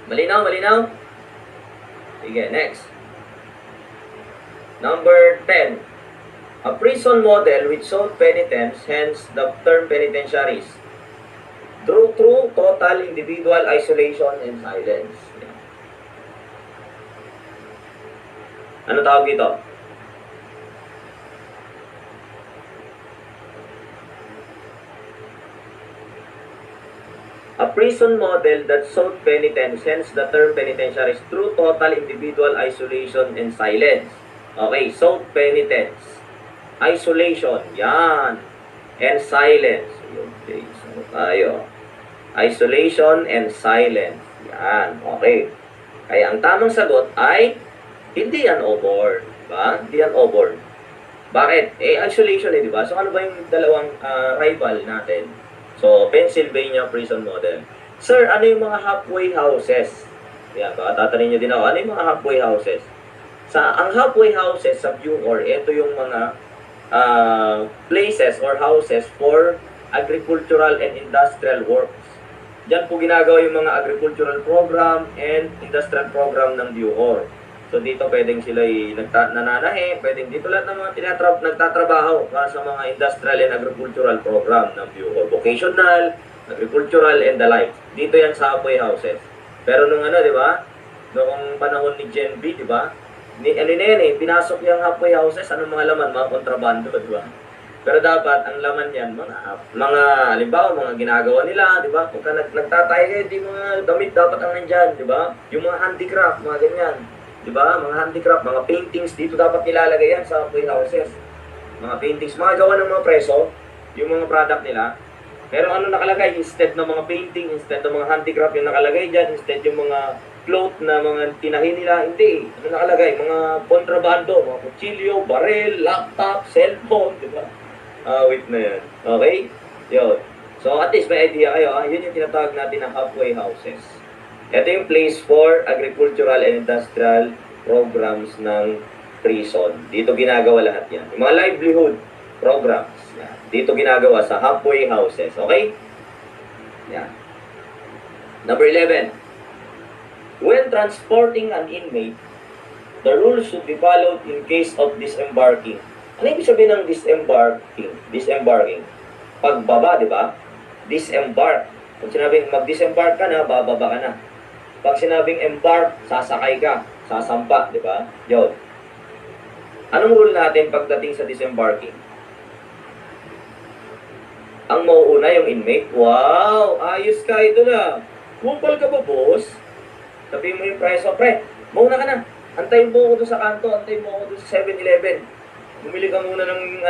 Malinaw? Sige, next. Number 10. A prison model with sought penitents, hence the term penitentiaries. True, total individual isolation and silence. Yan. Ano tawag dito? A prison model that sought penitence, hence the term penitentiaries, true total individual isolation and silence. Okay, sought penitence, isolation, yan, and silence. Okay, so tayo. Isolation and silence, yan, okay. Kaya ang tamang sagot ay hindi yan O-board, diba? Hindi yan O-board. Bakit? Isolation di ba? So ano ba yung dalawang rival natin? So, Pennsylvania prison model. Sir, ano yung mga halfway houses? Yan, baka tatanungin nyo din ako, ano yung mga halfway houses? Ang halfway houses sa Bucor, ito yung mga places or houses for agricultural and industrial works. Diyan po ginagawa yung mga agricultural program and industrial program ng Bucor. So dito pwedeng sila nananahe, pwedeng dito lahat ng mga nagtatrabaho para sa mga industrial and agricultural program ng Bucor. Vocational, agricultural, and the like. Dito yan sa halfway houses. Pero nung di ba? Noong panahon ni Gen B, di ba? Pinasok yung halfway houses, anong mga laman? Mga kontrabando, di ba? Pero dapat, ang laman yan, mga halimbawa, mga ginagawa nila, di ba? Kung nagtatay kayo, di mga damit dapat ang nandyan, di ba? Yung mga handicraft, mga ganyan. Diba? Mga handicraft, mga paintings, dito dapat nilalagay yan sa halfway houses. Mga paintings, mga gawa ng mga preso, yung mga product nila. Pero ano nakalagay? Instead ng mga painting, instead ng mga handicraft yung nakalagay dyan, instead yung mga cloth na mga tinahin nila, hindi. Ano nakalagay? Mga kontrabando, mga kutsilyo, baril, laptop, cellphone, diba? Wait na yan. Okay? Yun. So at least may idea kayo, yun yung tinatawag natin ng halfway houses. Ito yung place for agricultural and industrial programs ng prison. Dito ginagawa lahat yan. Yung mga livelihood programs. Yan. Dito ginagawa sa halfway houses. Okay? Yan. Number 11. When transporting an inmate, the rules should be followed in case of disembarking. Ano ibig sabihin ng disembarking? Disembarking. Pagbaba, di ba? Disembark. Pag sinabing mag-disembark ka na, bababa ka na. Pag sinabing embark, sasakay ka, sasampa, di ba? Yun. Anong rule natin pagdating sa disembarking? Ang mauuna yung inmate. Wow! Ayos ka, idol ah. Kupal ka ba, boss? Sabihin mo yung preso, pre, mauna ka na. Antayin mo ako doon sa kanto, antayin mo ako doon sa 7-Eleven. Bumili ka muna ng,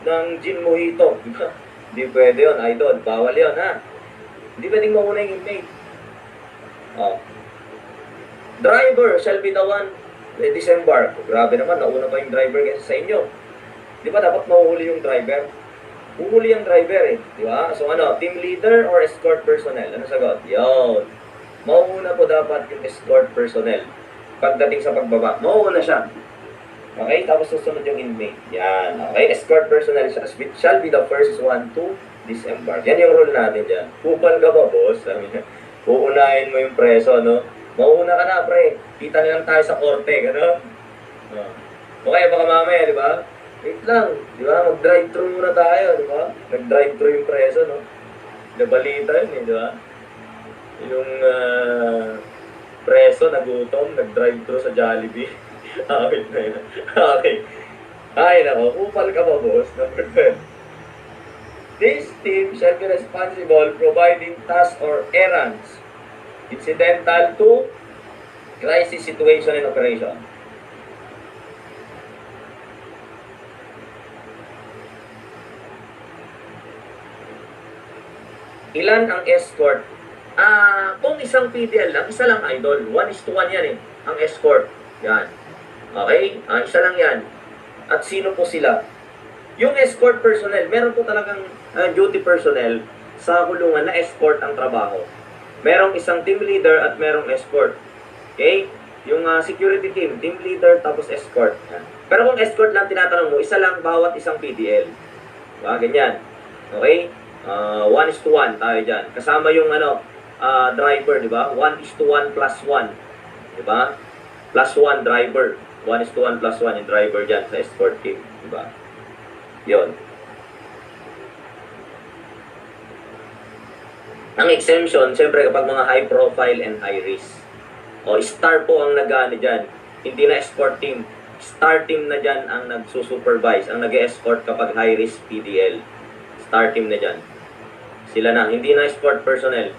ng gin mojito. Hindi pwede yun, idol. Bawal yun, ha? Hindi pwedeng mauna yung inmate. Driver shall be the one to disembark. Grabe naman, nauna pa yung driver kasi sa inyo. Di ba dapat mahuhuli yung driver? Huhuli yung driver eh. Di ba? So team leader or escort personnel? Ano sagot? Yun. Mauuna po dapat yung escort personnel. Pagdating sa pagbaba, mauuna siya. Okay? Tapos susunod yung inmate. Yan. Okay? Escort personnel shall be the first one to disembark. Yan yung rule natin dyan. Kupal ka ba, boss? Sabi niya. Uunahin mo yung preso, no? Mauuna ka na, pre. Kita na lang tayo sa korte, gano'n? Okay, baka mamaya, di ba? Wait lang, di ba? Mag-drive-thru muna tayo, di ba? Nag-drive-thru yung preso, no? Nabalita yun, di ba? Yung preso, nagutom, nag-drive-thru sa Jollibee. Wait na yun. Okay. Ay, nako, kupal ka ba, boss? Number 12. This team shall be responsible providing tasks or errands incidental to crisis situation and operation. Ilan ang escort? Kung isang PDL lang, isa lang idol. 1:1 yan eh, ang escort. Yan. Okay? Isa lang yan. At sino po sila? Yung escort personnel, meron po talagang duty personnel sa kulungan na escort ang trabaho. Merong isang team leader at merong escort. Okay? Yung security team leader tapos escort. Yan. Pero kung escort lang tinatanong mo, isa lang bawat isang PDL. Diba? Ganyan. Okay? 1:1 tayo dyan. Kasama yung driver, di ba? 1:1 plus 1. Di ba? Plus 1 driver. 1:1 plus 1 yung driver dyan sa escort team. Diba? Yun. Ang exemption, siyempre kapag mga high profile and high risk. O star po ang nag-ano dyan. Hindi na escort team. Star team na dyan ang nagsusupervise, ang nag-escort kapag high risk PDL. Star team na dyan. Sila na, hindi na escort personnel.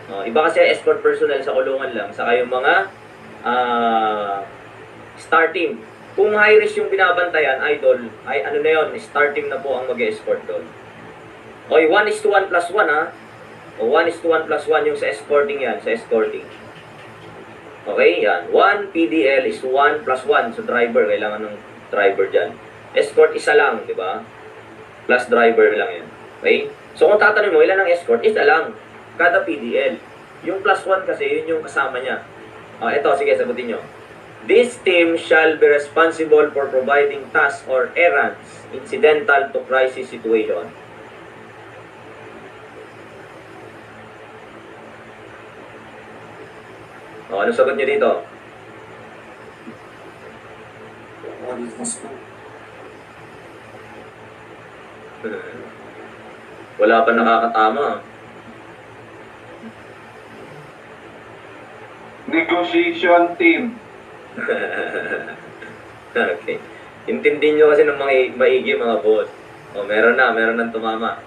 Iba kasi escort personnel sa kulungan lang, saka yung mga star team. Kung high risk yung binabantayan, idol, ay ano na yun, star team na po ang mag-escort doon. Okay, 1:1 plus 1 ha. O 1:1 plus 1 yung sa escorting yan, sa escorting. Okay, yan. 1 PDL is 1 plus 1. So driver, kailangan ng driver dyan. Escort isa lang, di ba? Plus driver lang yan. Okay? So kung tatanungin mo, ilan ang escort? Isa lang. Kada PDL. Yung plus 1 kasi, yun yung kasama niya. Ito, sige, sagutin nyo. This team shall be responsible for providing tasks or errands incidental to crisis situation. Ano sagot nyo dito? Wala pa nakakatama. Negotiation team. Okay. Intindihin nyo kasi ng mga maigi mga boss. Meron nang tumama.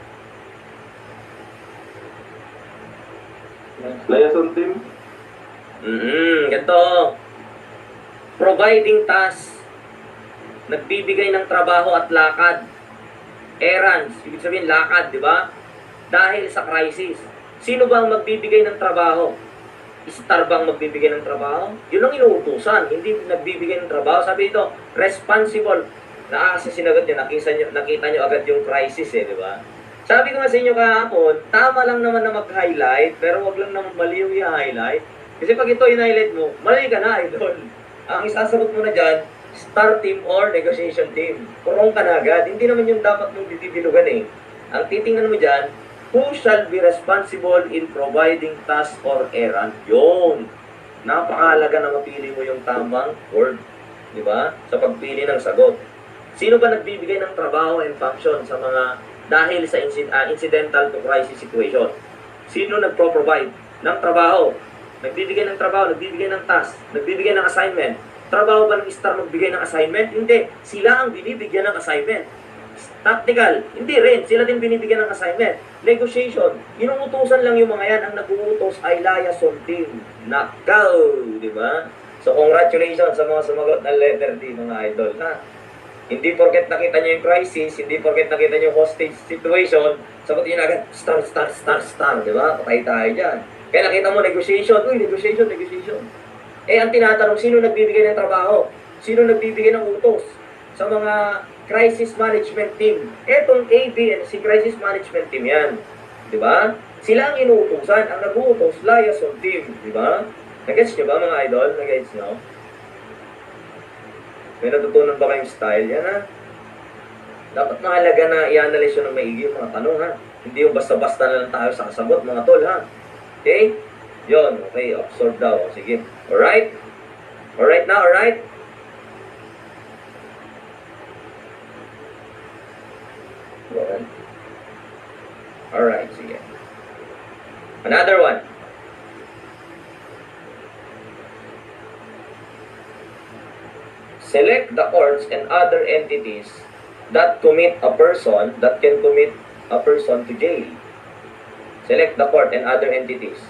Liaison team. Ganito. Providing task. Nagbibigay ng trabaho at lakad. Errands. Ibig sabihin lakad, di ba? Dahil sa crisis. Sino ba ang magbibigay ng trabaho? Star bang magbibigay ng trabaho? Yun ang inuutusan. Hindi nagbibigay ng trabaho. Sabi ito, responsible. Kasi sinagot nyo, nakita nyo agad yung crisis di ba? Sabi ko nga sa inyo kahapon, tama lang naman na mag-highlight, pero wag lang naman mali yung i-highlight. Kasi pag ito in-highlight mo, mali ka na, idol. Ang isasagot mo na dyan, star team or negotiation team. Kurong ka na agad. Hindi naman yung dapat mong didilugan Ang titingnan mo dyan, who shall be responsible in providing task or errand? Yun. Napakahalaga na mapili mo yung tamang word. Di ba? Sa pagpili ng sagot. Sino ba nagbibigay ng trabaho and function sa mga dahil sa incidental to crisis situation? Sino nagpro-provide ng trabaho? Nagbibigay ng trabaho, nagbibigay ng task, nagbibigay ng assignment. Trabaho ba ng star magbigay ng assignment? Hindi. Sila ang binibigyan ng assignment. Tactical, hindi rin. Sila din binibigyan ng assignment. Negotiation, inuutosan lang yung mga yan. Ang nag-uutos ay liaison team. Nakaw, di ba? So, congratulations sa mga sumagot ng letter D, mga idol. Hindi porket nakita nyo yung crisis, hindi porket nakita nyo yung hostage situation, sagutin nyo agad, star, di ba? Patay tayo dyan. Kaya nakita mo, negotiation. Negotiation. Ang tinatanong, sino nagbibigay ng trabaho? Sino nagbibigay ng utos? Sa mga crisis management team. Etong ABNC crisis management team yan. Di ba? Sila ang inuutosan. Ang nag-uutos, liaison team. Di ba? Nag-gets nyo ba mga idol? Nag-gets nyo? May natutunan ba kayong style? Yan Dapat mahalaga na i-analyze yun ng maigi yung mga tanong Hindi yung basta-basta na lang tayo sa kasabot mga tol Okay? Yun. Okay. Absorb daw. Sige. Alright? Alright na? Alright? Alright. Sige. Another one. Select the courts and other entities that commit a person, that can commit a person to jail. Select the court and other entities.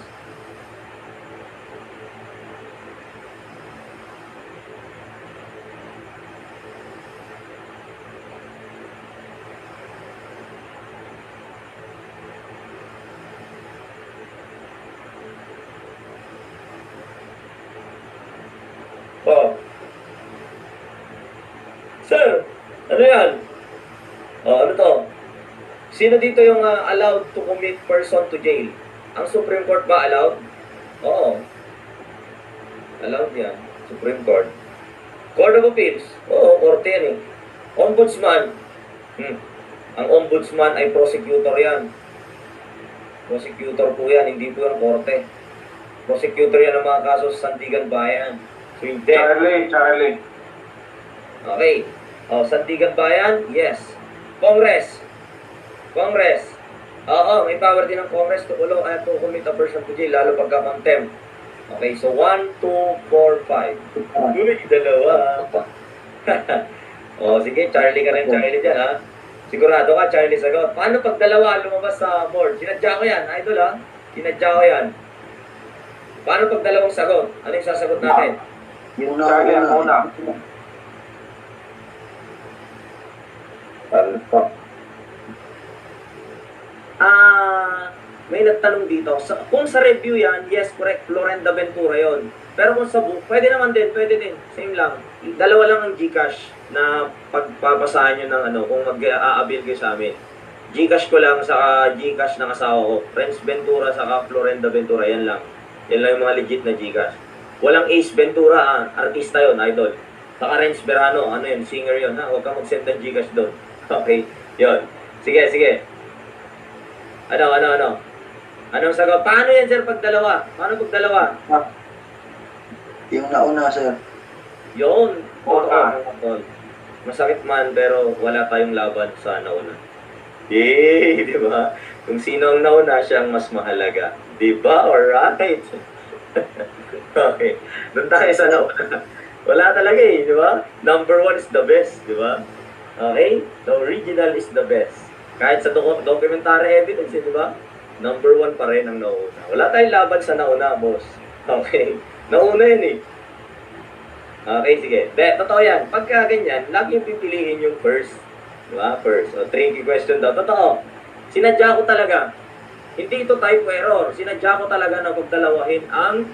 Sir, ano yan? Ano to? Sino dito yung allowed to commit person to jail? Ang Supreme Court ba allowed? Oo. Allowed yan. Supreme Court. Court of Appeals? Oo, korte yan Ombudsman? Ang ombudsman ay prosecutor yan. Prosecutor po yan, hindi po yan korte. Prosecutor yan ng mga kaso sa Sandigan Bayan. So, hindi. Charlie. Okay. O, Sandigan Bayan? Yes. Congress? Congress? Oo, may power din ng Congress to commit a person to jail, lalo pagka contempt. Okay, so 1, 2, 4, 5. Uy, dalawa. O, sige, Charlie ka rin, Charlie dyan, ha? Sigurado ka, Charlie sagot. Paano pag dalawa lumabas sa board? Sinadya ko yan, idol, ha? Sinadya ko yan. Paano pag dalawang sagot? Ano yung sasagot natin? Yung Charlie ang una. May nagtanong dito. Kung sa review yan, yes, correct, Florenda Ventura yon. Pero kung sa book, pwede naman din, pwede din. Same lang. Dalawa lang ang Gcash na pagpapasahan nyo ng kung mag-a-avail kayo sa amin. Gcash ko lang sa Gcash ng asawa ko. Friends Ventura saka Florenda Ventura, yan lang. Yan lang yung mga legit na Gcash. Walang Ace Ventura, artista yon, idol. Saka Renz Berano, yun, singer yun, ha? Huwag kang mag-send ng Gcash doon. Okay, yun. Sige, sige. Anong sagot? Paano yan, sir, pag dalawa? Paano pag dalawa? Yung nauna, sir. Yun. Oo. Masakit man, pero wala tayong laban sa nauna. Yay! Di ba? Kung sino ang nauna, siya ang mas mahalaga. Di ba? Alright. Okay. Doon tayo sa nauna. Wala talaga di ba? Number 1 is the best, di ba? Okay? The original is the best. Kahit sa documentary evidence, di ba? Number 1 pa rin ang nauna. Wala tayong laban sa nauna, boss. Okay? Nauna yun Okay, sige. Totoo yan. Pagka ganyan, lagi yung pipiliin yung first. Diba? First. O, tricky question daw. Totoo. Sinadya ko talaga. Hindi ito type error. Sinadya ko talaga na pagdalawahin ang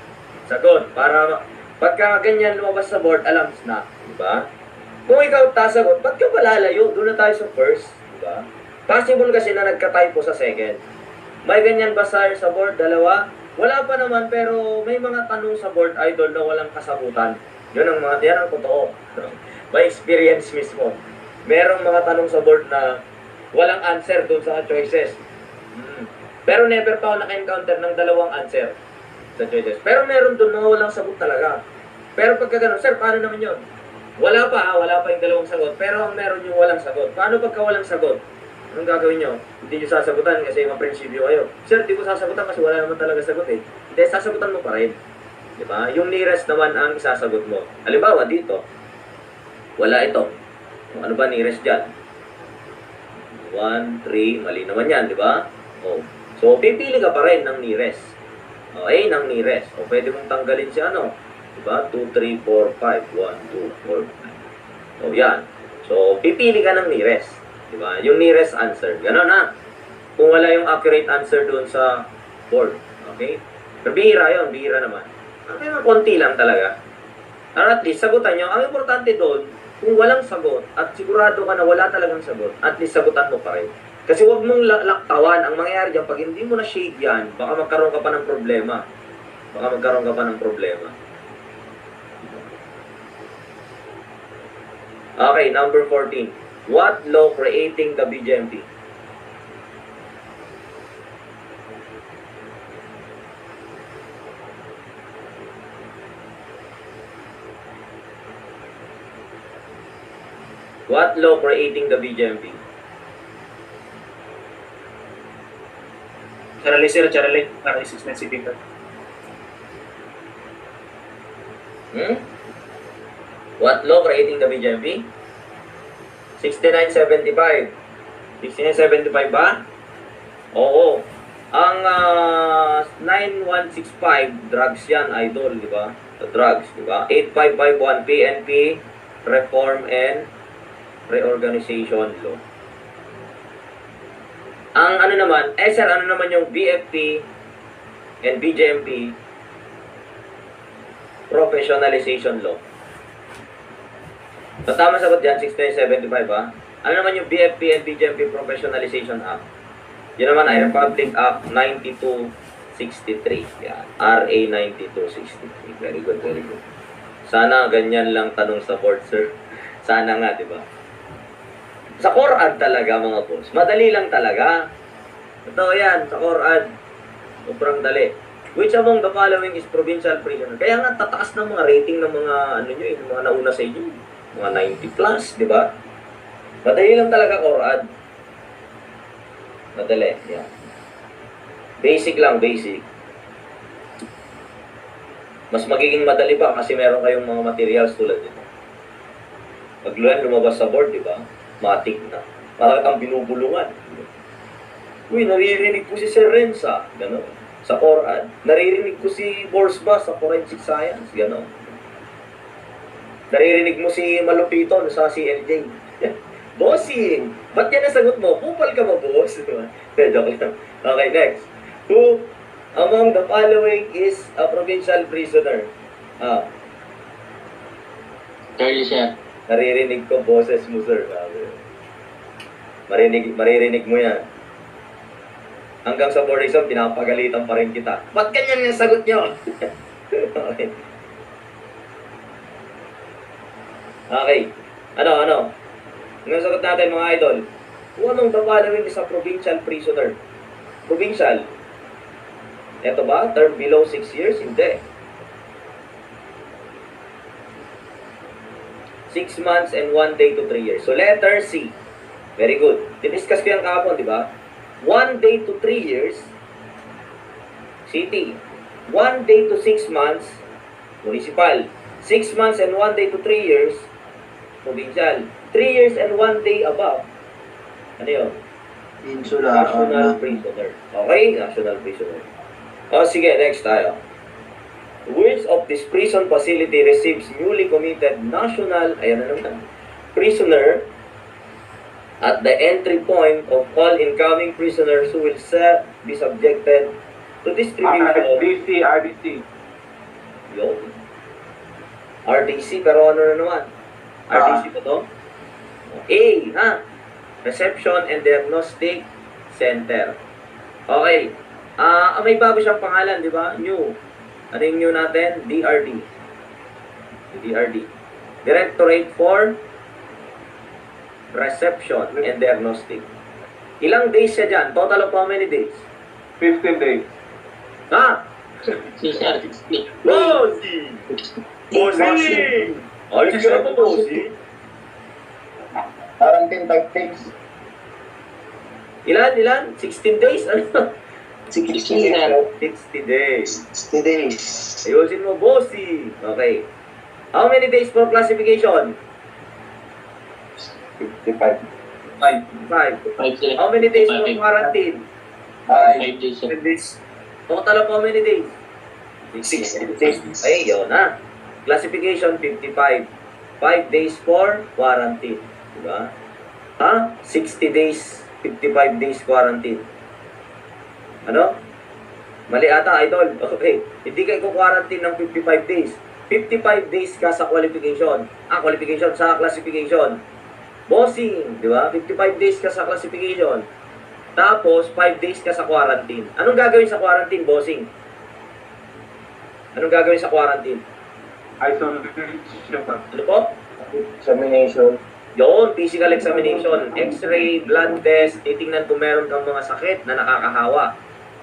sagot. Para pagka ganyan lumabas sa board, alam na. Diba? Kung ikaw tasagot, ba't ka palalayo? Doon na tayo sa first. Diba? Possible kasi na nagka-typo sa second. May ganyan ba sa board? Dalawa? Wala pa naman, pero may mga tanong sa board, idol, na walang kasagutan. Yan ang totoo. May experience mismo. Merong mga tanong sa board na walang answer doon sa choices. Pero never pa ako naka-encounter ng dalawang answer sa choices. Pero meron doon na walang sagot talaga. Pero pagka ganun, sir, paano naman yun? Wala pa yung dalawang sagot. Pero ang meron yung walang sagot. Paano pagka walang sagot? Anong gagawin nyo? Hindi nyo sasagutan kasi maprinsipyo kayo. Sir, di ko sasagutan kasi wala naman talaga sagot eh. Hindi, sasagutan mo pa rin. Diba? Yung nearest naman ang isasagot mo. Halimbawa, dito. Wala ito. Ano ba nearest dyan? 1, 3, mali naman yan, di ba? Oh. So, pipili ka pa rin ng nearest. Okay, ng nearest. O, pwede mong tanggalin si Diba? 2, 3, 4, 5. 1, 2, 4, 5. O, yan. So, pipili ka ng nearest. Diba? Yung nearest answer. Ganon na. Kung wala yung accurate answer doon sa board. Okay? Pero bihira yun. Bihira naman. Kaya konti lang talaga. Or at least, sagutan nyo. Ang importante doon, kung walang sagot, at sigurado ka na wala talagang sagot, at least sagutan mo pa rin. Kasi huwag mong laktawan. Ang mangyayari dyan, pag hindi mo na shade yan, baka magkaroon ka pa ng problema. Okay, number 14. What law creating the BGMP? What law creating the BGMP? Charlie, sir, Charlie. Naka-6 na si Peter. What law creating the BGMP? 6975. 6975 ba? Oo. Ang 9165, drugs yan, idol, di ba? Drugs, di ba? 8551, PNP, Reform and Reorganization Law. Ang naman, sir, naman yung BFP and BGMP, Professionalization Law. So, tama sagot dyan, 6975 ha. Ano naman yung BFP and BGMP Professionalization Act? Yun naman ay Republic Act 9263. Yan. RA 9263. Very good, very good. Sana ganyan lang tanong sa board, sir. Sana nga, di ba? Sa Quran talaga, mga boss. Madali lang talaga. Ito yan, sa Quran. Sobrang dali. Which among the following is provincial prisoner? Kaya nga, tataas ng mga rating ng mga, yung mga nauna sa inyo. Mga 90 plus, di ba? Madali lang talaga Quran. Madali, yan. Basic lang, basic. Mas magiging madali pa kasi meron kayong mga materials tulad nito. Pag lumabas sa board, di ba? Matik na. Parang kang binubulungan. Uy, naririnig ko si Sir Renza. Gano'n. Sa Quran. Naririnig ko si Borsba sa Forensic Science. Gano'n. Naririnig mo si Malupiton sa CLJ. Bossing! Ba't yan nasagot mo? Pupal ka ba, boss? Joke lang. Okay, next. Who among the following is a provincial prisoner? Charlie, sir. Naririnig ko boses mo, sir. Maririnig mo yan. Hanggang sa board exam, pinapagalitan pa rin kita. Ba't ganyan yung sagot nyo? Okay. Okay. Ano? Anong sagot natin, mga idol? Kung anong the following is a provincial prisoner? Provincial. Ito ba? Term below 6 years? Hindi. 6 months and 1 day to 3 years. So, letter C. Very good. Diniscuss ko yan kahapon, di ba? 1 day to 3 years, city. 1 day to 6 months, municipal. 6 months and 1 day to 3 years, provincial. 3 years and 1 day above, ano yun? Insula. National prisoner. Okay? National prisoner. O, sige, next tayo. Which of this prison facility receives newly committed national, ayan na naman, prisoner at the entry point of all incoming prisoners who will be subjected to distribution. RDC. Yun. RDC, pero ano na naman? RDC ba to? A, ha? Reception and Diagnostic Center. Okay. May bago siyang pangalan, di ba? New. Ano yung new natin? DRD. Directorate for Reception and Diagnostic. Ilang days siya dyan? Total of how many days? 15 days. Ha? Si sir. Bossy! Bossy! Ayos ka na po, Bossy. Parang 10 tactics. Ilan? 16 days? Ano? 60, sir. 60 days. 60 days. Ayusin mo, Bossy. Okay. How many days for classification? 55. 5. 5, sir. How many days for quarantine? 5 days, sir. 10 days. Total of how many days? 60 days. Ay, yun na. Classification, 55. 5 days for quarantine. Diba? 60 days, 55 days quarantine. Ano? Mali ata, idol. Okay. Hindi kayo quarantine ng 55 days. 55 days ka sa qualification. Qualification sa classification. Bossing, di ba? 55 days ka sa classification. Tapos, 5 days ka sa quarantine. Anong gagawin sa quarantine, bossing? Anong gagawin sa quarantine? Isolation. Ano po? Examination. Yun, physical examination, x-ray, blood test, titingnan kung meron kang mga sakit na nakakahawa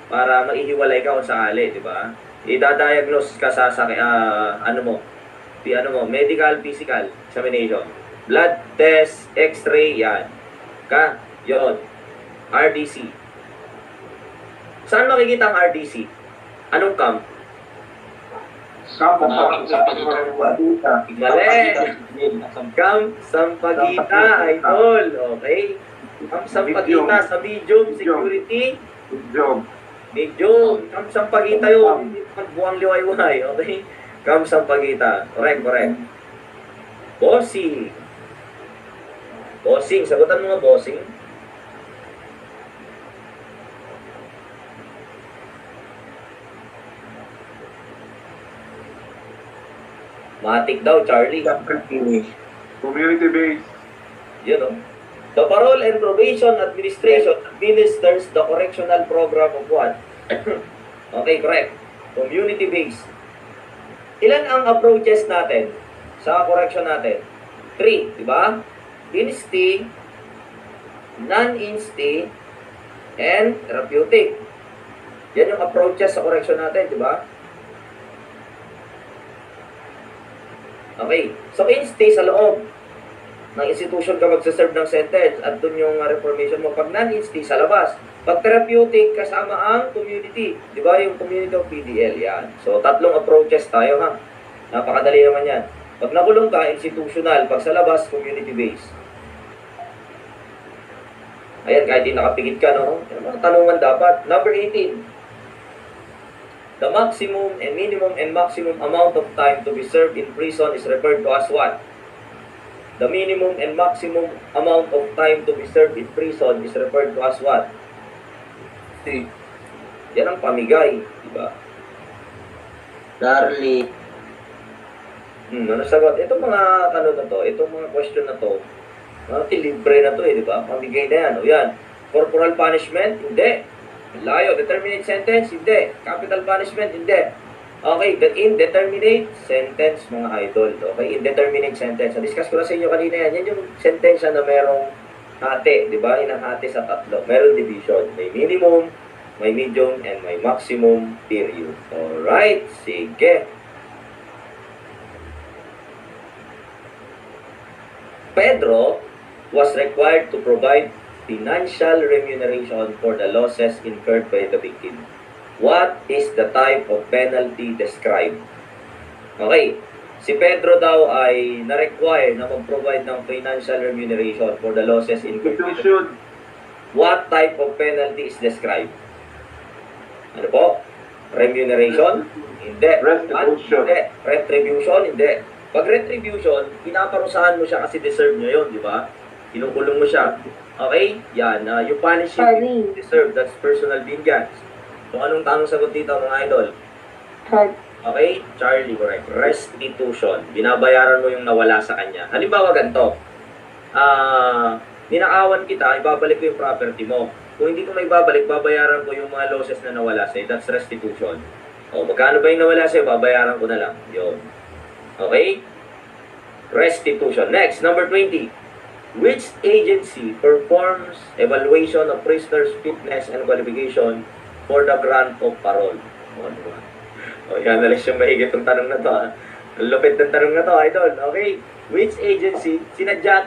para maihiwalay ka kung sakali, di ba? Ida-diagnose ka sa medical, physical examination. Blood test, x-ray, yan. Yun. RDC. Saan makikita ang RDC? Anong camp? Mali. Camp Sampaguita, idol. Okay? Camp Sampaguita sa medium security. Medium. Camp Sampaguita yun. Magbuang liwayway. Okay? Camp Sampaguita. Correct. Bossing. Sagutan mo nga, bossing. Matik daw, Charlie. Community based. Yun o. The Parole and Probation Administration administers the correctional program of what? Okay, correct. Community-based. Ilan ang approaches natin sa correction natin? 3, di ba? Insti, non-insti, and therapeutic. Yan yung approaches sa correction natin, di ba? Okay. So, insti sa loob. ng institution ka magsaserve ng sentence at doon yung reformation mo. Pag non-insti, sa labas. Pag therapeutic, kasama ang community. Di ba? Yung community of PDL, yan. So, 3 approaches tayo, ha? Napakadali naman yan. Pag nakulong ka, institutional. Pag sa labas, community-based. Ayan, kahit di nakapigit ka, no? Yung mga tanungan dapat. Number 18. The maximum and minimum and maximum amount of time to be served in prison is referred to as what? The minimum and maximum amount of time to be served in prison is referred to as what? Yan ang pamigay, di ba? Darling. Ano sagot? Itong mga ano na to, itong mga question na to, libre na to di ba? Pamigay na yan. O yan. Corporal punishment? Hindi. Layo. Determinate sentence? Hindi. Capital punishment? Hindi. Okay, the indeterminate sentence, mga idol. Okay, indeterminate sentence. Na-discuss ko na sa inyo kanina yan. Yan yung sentensya na merong hati, di ba? Inahati sa 3. Merong division. May minimum, may medium, and may maximum period. Alright, sige. Pedro was required to provide financial remuneration for the losses incurred by the victim. What is the type of penalty described? Okay, si Pedro daw ay na-require na mag-provide ng financial remuneration for the losses incurred by the victim. Restitution. What type of penalty is described? Ano po? Remuneration? Hindi. Restitution. Hindi. Retribution? Hindi. Pag retribution, pinaparusahan mo siya kasi deserve niya yun, di ba? Kinukulong mo siya. Okay? Yan. You punish him if you deserve. That's personal vengeance. So, anong tamang sagot dito, mga idol? Okay? Charlie, correct. Restitution. Binabayaran mo yung nawala sa kanya. Halimbawa, ganito. Ninakawan kita, ibabalik ko yung property mo. Kung hindi ko may babalik, babayaran ko yung mga losses na nawala sa'yo. That's restitution. O, magkano ba yung nawala sa'yo? Babayaran ko na lang. Yun. Okay? Restitution. Next, number 20. Which agency performs evaluation of prisoner's fitness and qualification for the grant of parole? O, yan, alis yung mahigit yung tanong na to. Ang lupit ng tanong na to, idol. Okay? Which agency, sinadya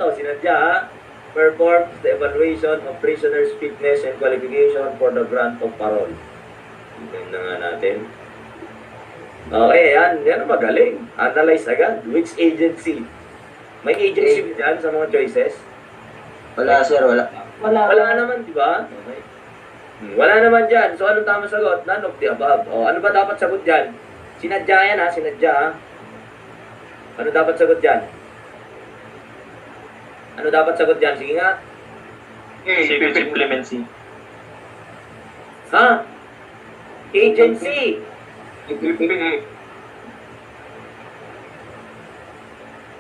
ha? Performs the evaluation of prisoner's fitness and qualification for the grant of parole. Tignan na nga natin. Okay, yan ang magaling. Analyze agad. Which agency? May agency ba dyan sa mga choices? Wala, sir, wala. Wala naman, di ba? Okay. Wala naman dyan. So, anong tamang sagot? None of the above. O, ano ba dapat sagot dyan? Sinadya yan ha, sinadya ha. Ano dapat sagot dyan? Ano dapat sagot dyan? Sige nga. Civil supplemency. Ha? Agency.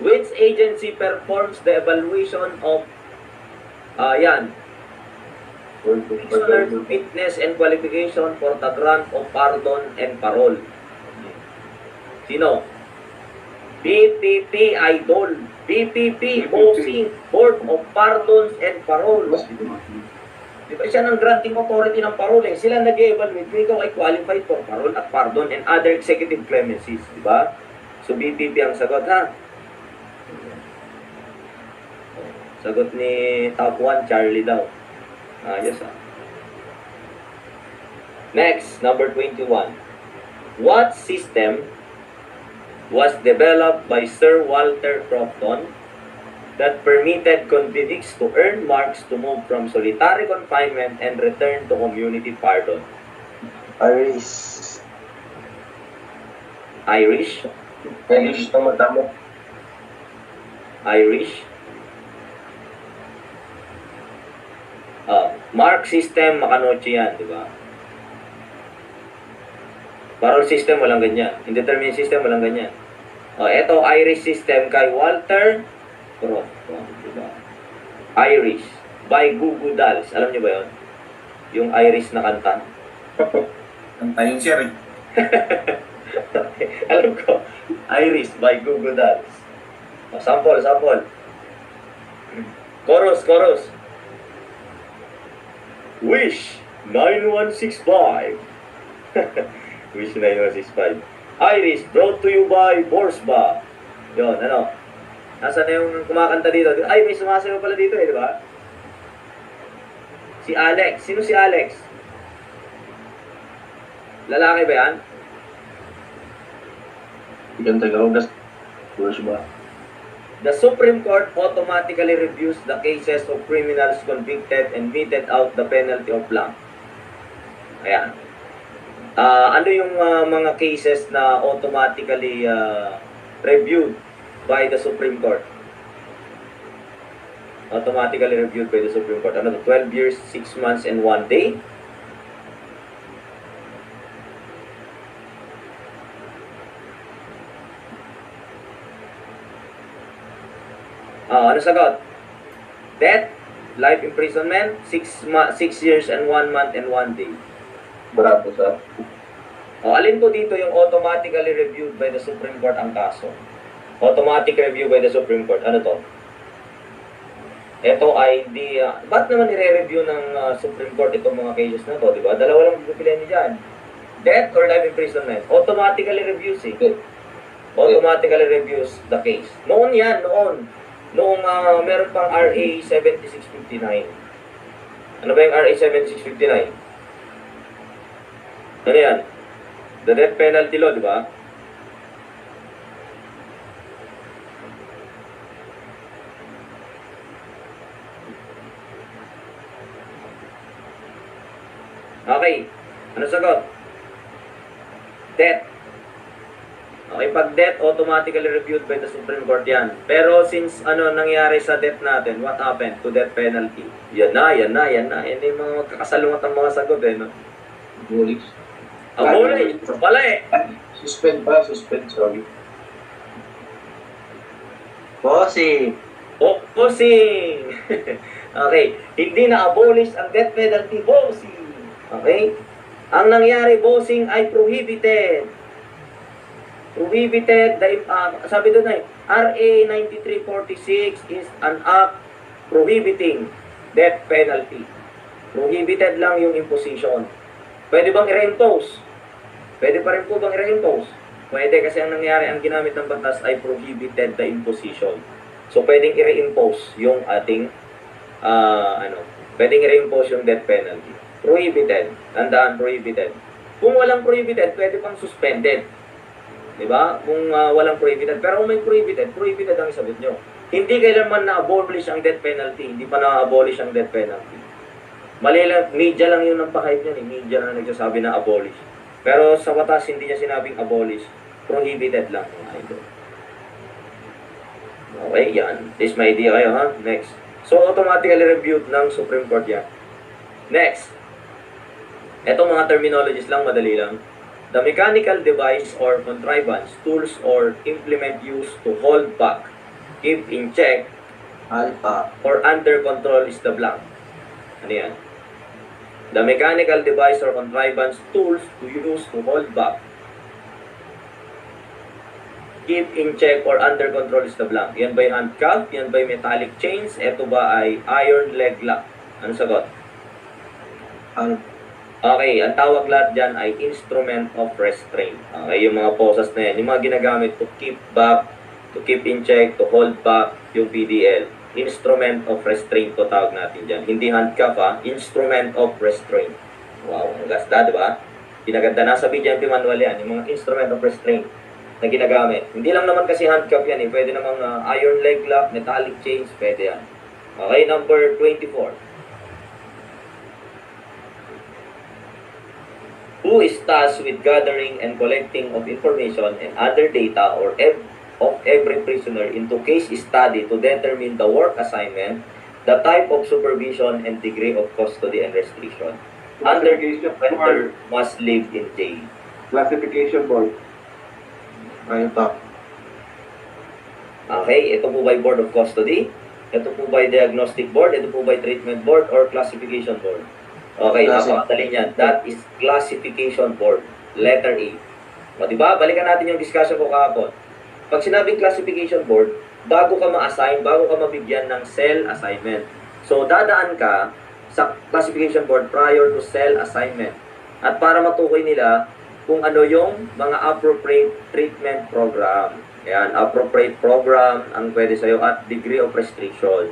Which agency performs the evaluation of prisoner's fitness and qualification for the grant of pardon and parole? Sino? BPP, idol. BPP, Bossing, Board of Pardons and Parole. Di ba siya ng granting authority ng parole? Sila nag-evaluate kung ikaw ay qualified for parole at pardon and other executive clemencies. Di ba? So, BPP ang sagot, ha? Sagot ni top 1, Charlie daw. Ayos, ha? Next, number 21. What system was developed by Sir Walter Crofton that permitted convicts to earn marks to move from solitary confinement and return to community pardon? Irish. Irish? Irish, tama. Irish? Mark system, Macanocci yan, di ba? Parole system, walang ganyan. Indeterminate system, walang ganyan. Ito, Irish system kay Walter Crofton, diba? Irish, by Goo Goo Dolls. Alam niyo ba yun? Yung Irish na kanta. Kanta yung sir. Alam ko. Irish, by Goo Goo Dolls. Sample. Chorus. Wish 9165. Wish 9165. Irish, brought to you by Borsba. Yun, ano? Nasaan na yung kumakanta dito? Ay, may sumasayaw pala dito eh, di ba? Si Alex. Sino si Alex? Lalaki ba yan? Ikan Tagaugas. Boss ba? The Supreme Court automatically reviews the cases of criminals convicted and meted out the penalty of blank. Ayan. Ano yung mga cases na automatically reviewed by the Supreme Court? Automatically reviewed by the Supreme Court. Ano to? 12 years, 6 months, and 1 day? Ano sagot? Death, life imprisonment, 6 years and 1 month and 1 day. Bravo, sir. Alin po dito yung automatically reviewed by the Supreme Court ang kaso? Automatic review by the Supreme Court. Ano to? Ito ay hindi... ba't naman nire-review ng Supreme Court itong mga cases na to? Diba? Dalawa lang pipilihan niyo dyan. Death or life imprisonment. Automatically reviews eh. Automatically reviews the case. Noon yan, noon. Noong meron pang RA 7659. Ano ba yung RA 7659? Ano yan? The death penalty law, di ba? Okay. Ano sagot? Death. Okay, pag death, automatically reviewed by the Supreme Court yan. Pero since ano nangyari sa death natin, what happened to death penalty? Yan na. Yan yung mga magkakasalungat ang mga sagot eh, no? Bulis. Abolish! Pala eh! Suspend, sorry. Bossing. Bossing! Okay, hindi na abolish ang death penalty, bossing! Okay? Ang nangyari, bossing, ay prohibited. Prohibited, sabi doon ay, RA 9346 is an act prohibiting death penalty. Prohibited lang yung imposition. Pwede bang i-reimpose? Pwede pa rin po bang i-reimpose? Pwede kasi ang nangyari, ang ginamit ng batas ay prohibited the imposition. So, pwedeng i-reimpose yung ating, pwedeng i-reimpose yung death penalty. Prohibited. Tandaan, prohibited. Kung walang prohibited, pwede pang suspended. Diba? Kung walang prohibited. Pero kung may prohibited, prohibited ang sagot nyo. Hindi kailanman na-abolish ang death penalty. Hindi pa na-abolish ang death penalty. Mali lang, media lang yun ang pa-hype niyan. Media lang nagsasabi na abolish. Pero sa batas, hindi niya sinabing abolish. Prohibited lang. Okay, yan. This may idea kayo, ha? Next. So, automatically reviewed ng Supreme Court yan. Next. Etong mga terminologies lang, madali lang. The mechanical device or contrivance, tools or implement used to hold back, keep in check, Alpha. or under control is the blank. Ano yan? The mechanical device or contrivance, tools to use to hold back, keep in check, or under control is the blank. Yan ba yung handcuff? Yan ba yung metallic chains? Ito ba ay iron leg lock? Ano sagot? Alpha. Okay, ang tawag lahat dyan ay instrument of restraint. Okay, yung mga poses na yan, yung mga ginagamit to keep back, to keep in check, to hold back, yung PDL. Instrument of restraint to tawag natin dyan. Hindi handcuff ha, instrument of restraint. Wow, ang gasta, di ba? Pinaganda, nasa BJMP manual yan, yung mga instrument of restraint na ginagamit. Hindi lang naman kasi handcuff yan eh, pwede namang iron leg lock, metallic chains, pwede yan. Okay, number 24. Who is tasked with gathering and collecting of information and other data of every prisoner into case study to determine the work assignment, the type of supervision, and degree of custody and restriction. Under Classification board. must live in jail. Classification board. Alpha. Okay, ito po by Board of Custody, ito po by Diagnostic Board, ito po by Treatment Board, or Classification Board. Okay, napakadali niyan. That is Classification Board. Letter A. O, diba? Balikan natin yung discussion ko kahapon. Pag sinabing Classification Board, bago ka ma-assign, bago ka mabigyan ng cell assignment. So, dadaan ka sa Classification Board prior to cell assignment. At para matukoy nila kung ano yung mga appropriate treatment program. Ayan, appropriate program ang pwede sa'yo at degree of restriction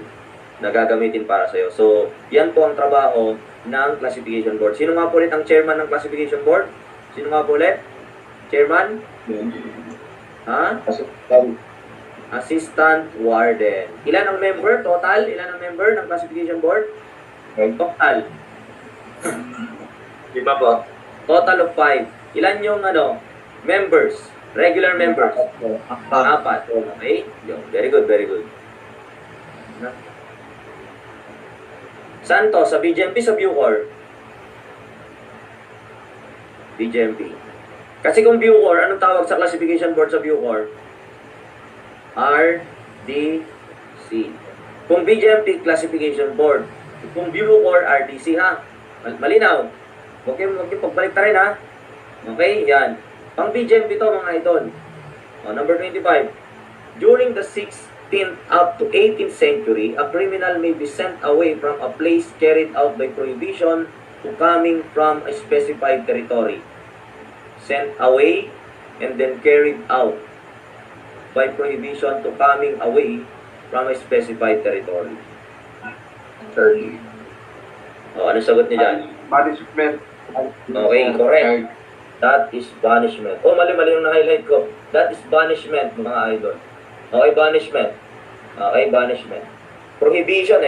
na gagamitin para sa'yo. So, yan po ang trabaho ng classification board. Sino nga po ulit ang chairman ng classification board? Sino nga po ulit? Chairman? Ha? Assistant warden. Ilan ang member? Total? Ilan ang member ng classification board? Total. Di ba po? Total of 5. Ilan yung members? Regular members? Apat. Okay? Yun. Very good, very good. Saan to? Sa BGMP, sa Bucor? BGMP. Kasi kung Bucor, anong tawag sa classification board sa Bucor? RDC. Kung BGMP, classification board. Kung Bucor, RDC, ha? Malinaw. Okay, pagbalik ta rin, ha? Okay, yan. Pang BGMP to, mga idol. Number 25. During the 16th up to 18th century, a criminal may be sent away from a place carried out by prohibition to coming from a specified territory. Sent away and then carried out by prohibition to coming away from a specified territory. 30. Ano sagot niya dyan? Punishment. Okay, correct. That is banishment. Mali-mali yung na-highlight ko. That is banishment, mga idol. Okay, banishment. Okay, banishment. Prohibition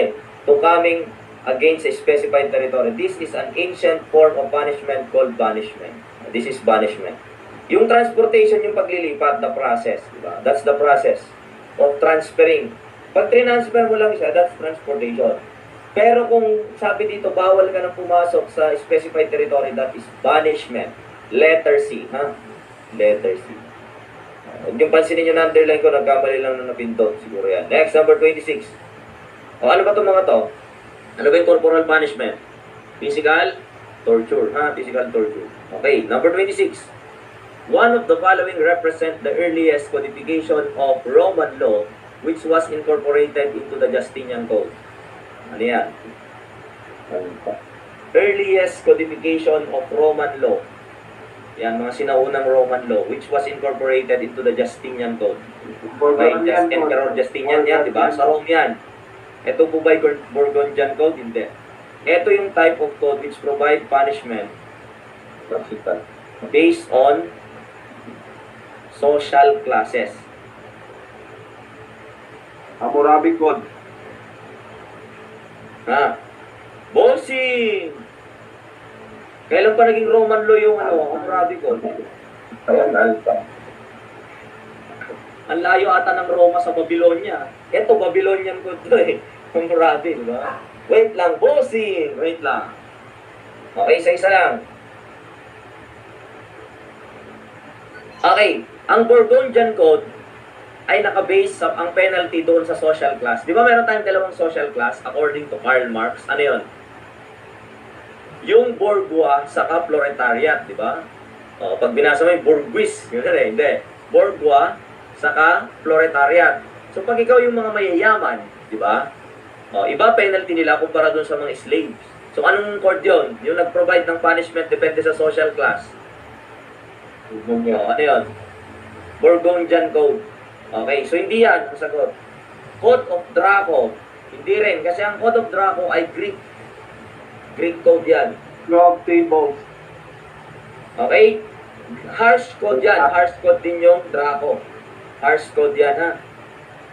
to coming against a specified territory. This is an ancient form of punishment called banishment. This is banishment. Yung transportation, yung paglilipat, the process. Diba? That's the process of transferring. Pag transfer mo lang siya, that's transportation. Pero kung sabi dito, bawal ka na pumasok sa specified territory, that is banishment. Letter C, ha? Letter C. Huwag yung pansinin nyo na underline ko, nagkamali lang na napindot. Siguro yan. Next, number 26. Ano ba itong mga to? Ano ba yung corporal punishment? Physical torture, ha? Physical torture. Okay, number 26. One of the following represent the earliest codification of Roman law which was incorporated into the Justinian Code. Ano yan? Earliest codification of Roman law. Yan, mga sinaunang Roman law which was incorporated into the Justinian Code. By Emperor Justinian yan, di ba? Sa Rome yan. Ito po ba yung Burgundian Code? Hindi. Ito yung type of code which provide punishment based on social classes. Hammurabi Code. Ha? Bossing! Kailan pa naging Roman law yung Hammurabi Code? Ayan, alpha. Ang layo ata ng Roma sa Babylonia. Ito, Babylonian Code to Hammurabi, di ba? Wait lang, bossing! Wait lang. Okay, isa-isa lang. Okay, ang Burgundian Code ay nakabase sa ang penalty doon sa social class. Di ba meron tayong dalawang social class according to Karl Marx? Ano yun? Yung bourgeois saka proletariat, di ba? Pag binasa mo yung bourgeois, yun na hindi. Bourgeois saka proletariat. So pag ikaw yung mga mayayaman, di ba? Iba penalty nila kumpara doon sa mga slaves. So anong code yun? Yung nag-provide ng punishment depende sa social class. Ano yun? Burgundian Code. Okay, so hindi yan ang sagot. Code of Draco. Hindi rin, kasi ang Code of Draco ay Greek. Greek code yan. Law of Tables. Okay? Harsh code yan. Harsh code din yung Draco. Harsh code yan, ha?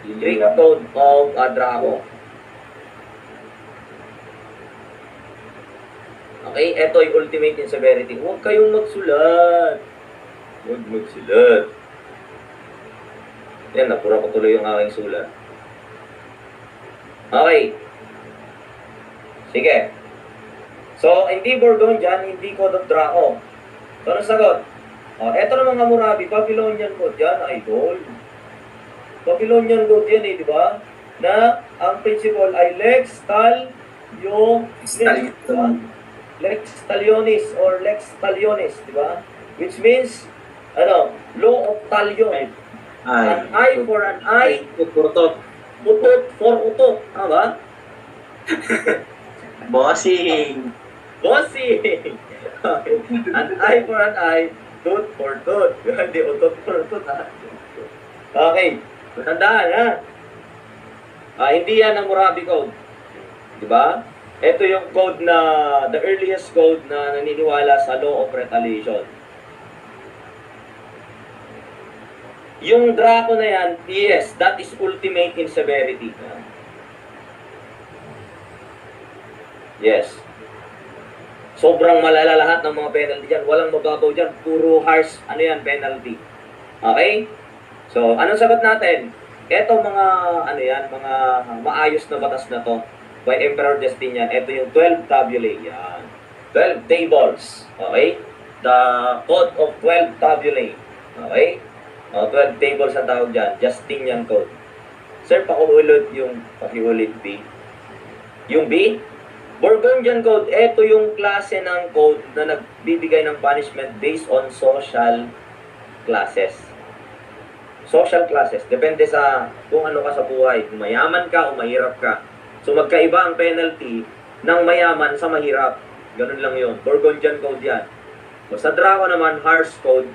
Greek code of Draco. Okay? Ito yung ultimate in severity. Huwag kayong magsulat. Huwag magsulat. Yan, napura ko tuloy yung aking sulat. Okay. Sige. So, hindi Burgundian, hindi Code of Draco. So, ano sagot? Eto naman nga Hammurabi, Babylonian Code yan, idol. Babylonian Code yan di ba? Na ang principle ay Lex Talionis, diba? Lex Talionis or Lex Talionis, di ba? Which means, law of talion. An eye for an eye, utot for utot. Tama ba? Bossing! Bossing! An eye for an eye, tooth for tooth. Hindi utot for utot, ha? Okay. Tandaan, ha? Hindi yan ang Murabi Code. Di ba? Ito yung code na, the earliest code na naniniwala sa law of retaliation. Yung Draco na yan, yes, that is ultimate in severity. Yes. Sobrang malala lahat ng mga penalty dyan. Walang mababaw dyan. Puro harsh, penalty. Okay? So, anong sagot natin? Ito mga, mga maayos na batas na to by Emperor Justinian. Ito yung 12 tabulae. Yan. 12 tables. Okay? The Code of 12 tabulae. Okay? 12 tables ang tawag dyan. Justinian Code. Sir, pakiulit yung B. Yung B? Burgundian Code, ito yung klase ng code na nagbibigay ng punishment based on social classes. Social classes. Depende sa kung ano ka sa buhay. Kung mayaman ka o mahirap ka. So magkaiba ang penalty ng mayaman sa mahirap. Ganun lang yun. Burgundian Code yan. So, sa Draco naman, harsh code,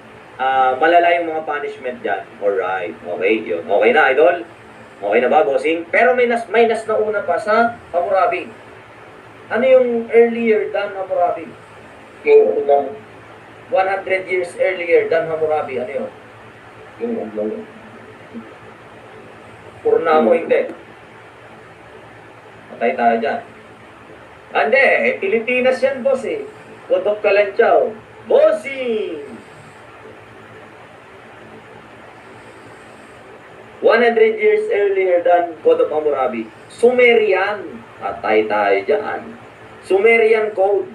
malala yung mga punishment dyan. Alright. Okay, yun. Okay na, idol? Okay na ba, bossing? Pero may nas na una pa sa Hammurabi. Ano yung earlier than Hammurabi? Yung unang 100 years earlier than Hammurabi. Ano yun? yung unang Purnamo, hindi. Matay tayo dyan. Hindi, Pilipinas yan, boss eh. Code of Kalanchaw. Bossing! 100 years earlier than Code of Hammurabi. Sumerian. Patay tayo dyan. Sumerian Code.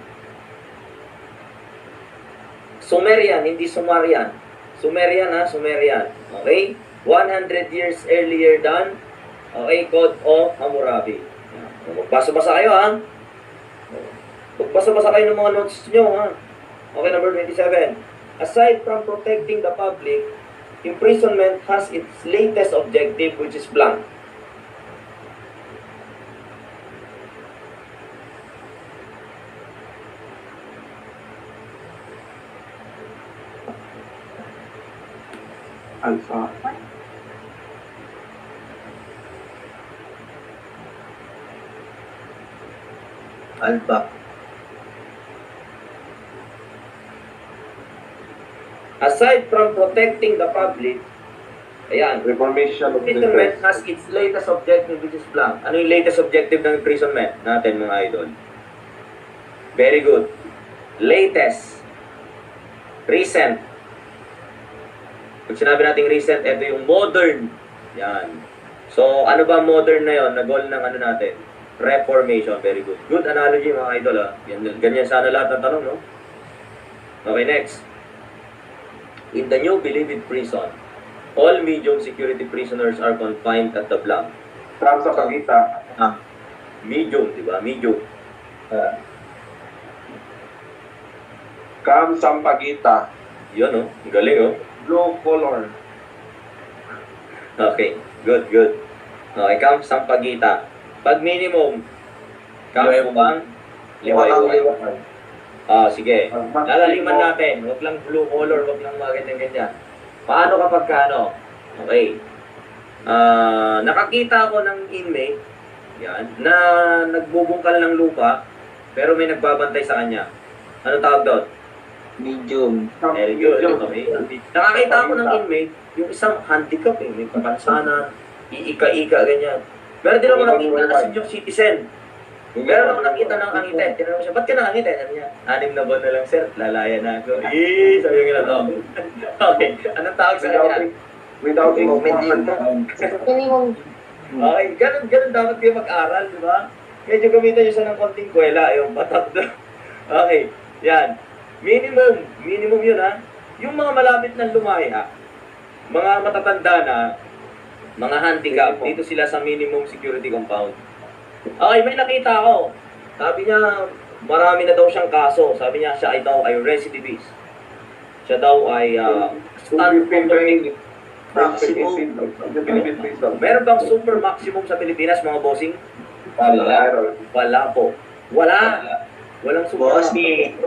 Sumerian, hindi Sumerian. Sumerian ha, Sumerian. Okay? 100 years earlier than Code of Hammurabi. Magbasa-basa kayo ha. Magbasa-basa kayo ng mga notes nyo ha. Okay, number 27. Aside from protecting the public, imprisonment has its latest objective, which is blank. Alpha. alpha. Aside from protecting the public, ayan, Reformation of the imprisonment West. has its latest objective, which is blank. Ano yung latest objective ng imprisonment natin, mga idol? Very good. Latest. Recent. Pag sinabi natin recent, ito yung modern. Yan. So, ano ba modern na yon? Na goal ng ano natin? Reformation. Very good. Good analogy, mga idol. Ganyan sana lahat ng tanong, no? Okay, next. In the new Bilibid prison, all medium security prisoners are confined at the blank. Trump sa pagita. Medium, di ba? Medium. Cam Sampagita. Yun, oh. Ang galing, oh. Blue color. Okay. Good, good. Okay, Camp Sampagita. Pag minimum, Camp Upang, liwa-iwan. Sige. Lalaliman natin. Huwag lang blue color, huwag lang mga ganyan-ganyan. Paano kapag ano? Okay. Nakakita ako ng inmate, yan, na nagbubungkal ng lupa, pero may nagbabantay sa kanya. Ano tawag doon? Medium. Very good. Okay. Nakakita ako ng inmate, yung isang handicap eh, may papansanan, iika-ika, ganyan. Meron din ako nakita na senior citizen. Meron ako nakita ng angite. Tinanong siya, ba't ka nakangite? Sabi niya, 6 na buwan na lang, sir. Lalaya na ako. Sabi yung gano'n. Okay. Anong tawag sa kanya? Without Minimum. Okay. Ganun dapat kayo mag-aral, di ba? Medyo gamitan nyo siya ng konting kwela, yung patak doon. Okay. Yan. Minimum yun ha. Yung mga malapit ng lumaya, mga matatanda na, mga handicap, dito sila sa minimum security compound. Okay, may nakita ako. Sabi niya, marami na daw siyang kaso. Sabi niya, siya ay daw ay recidivist. Siya daw ay stand Maximum. Meron bang super maximum sa Pilipinas, mga bossing? Wala. Wala po. Wala. Walang super Bossing.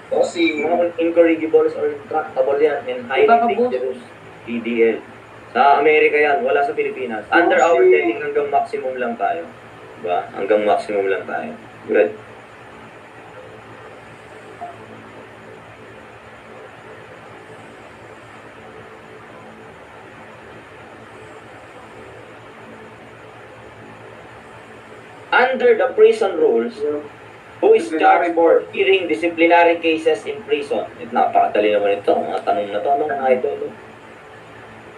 Bossing. Mga incorrigibles or intractable yan and highly dangerous. PDL. Sa Amerika yan, wala sa Pilipinas. Under our setting, hanggang maximum lang tayo. Diba? Hanggang maximum lang tayo. Good. Under the prison rules, who is charged for hearing disciplinary cases in prison? Napakadali naman ito. Mga tanong na ito. Anong idol?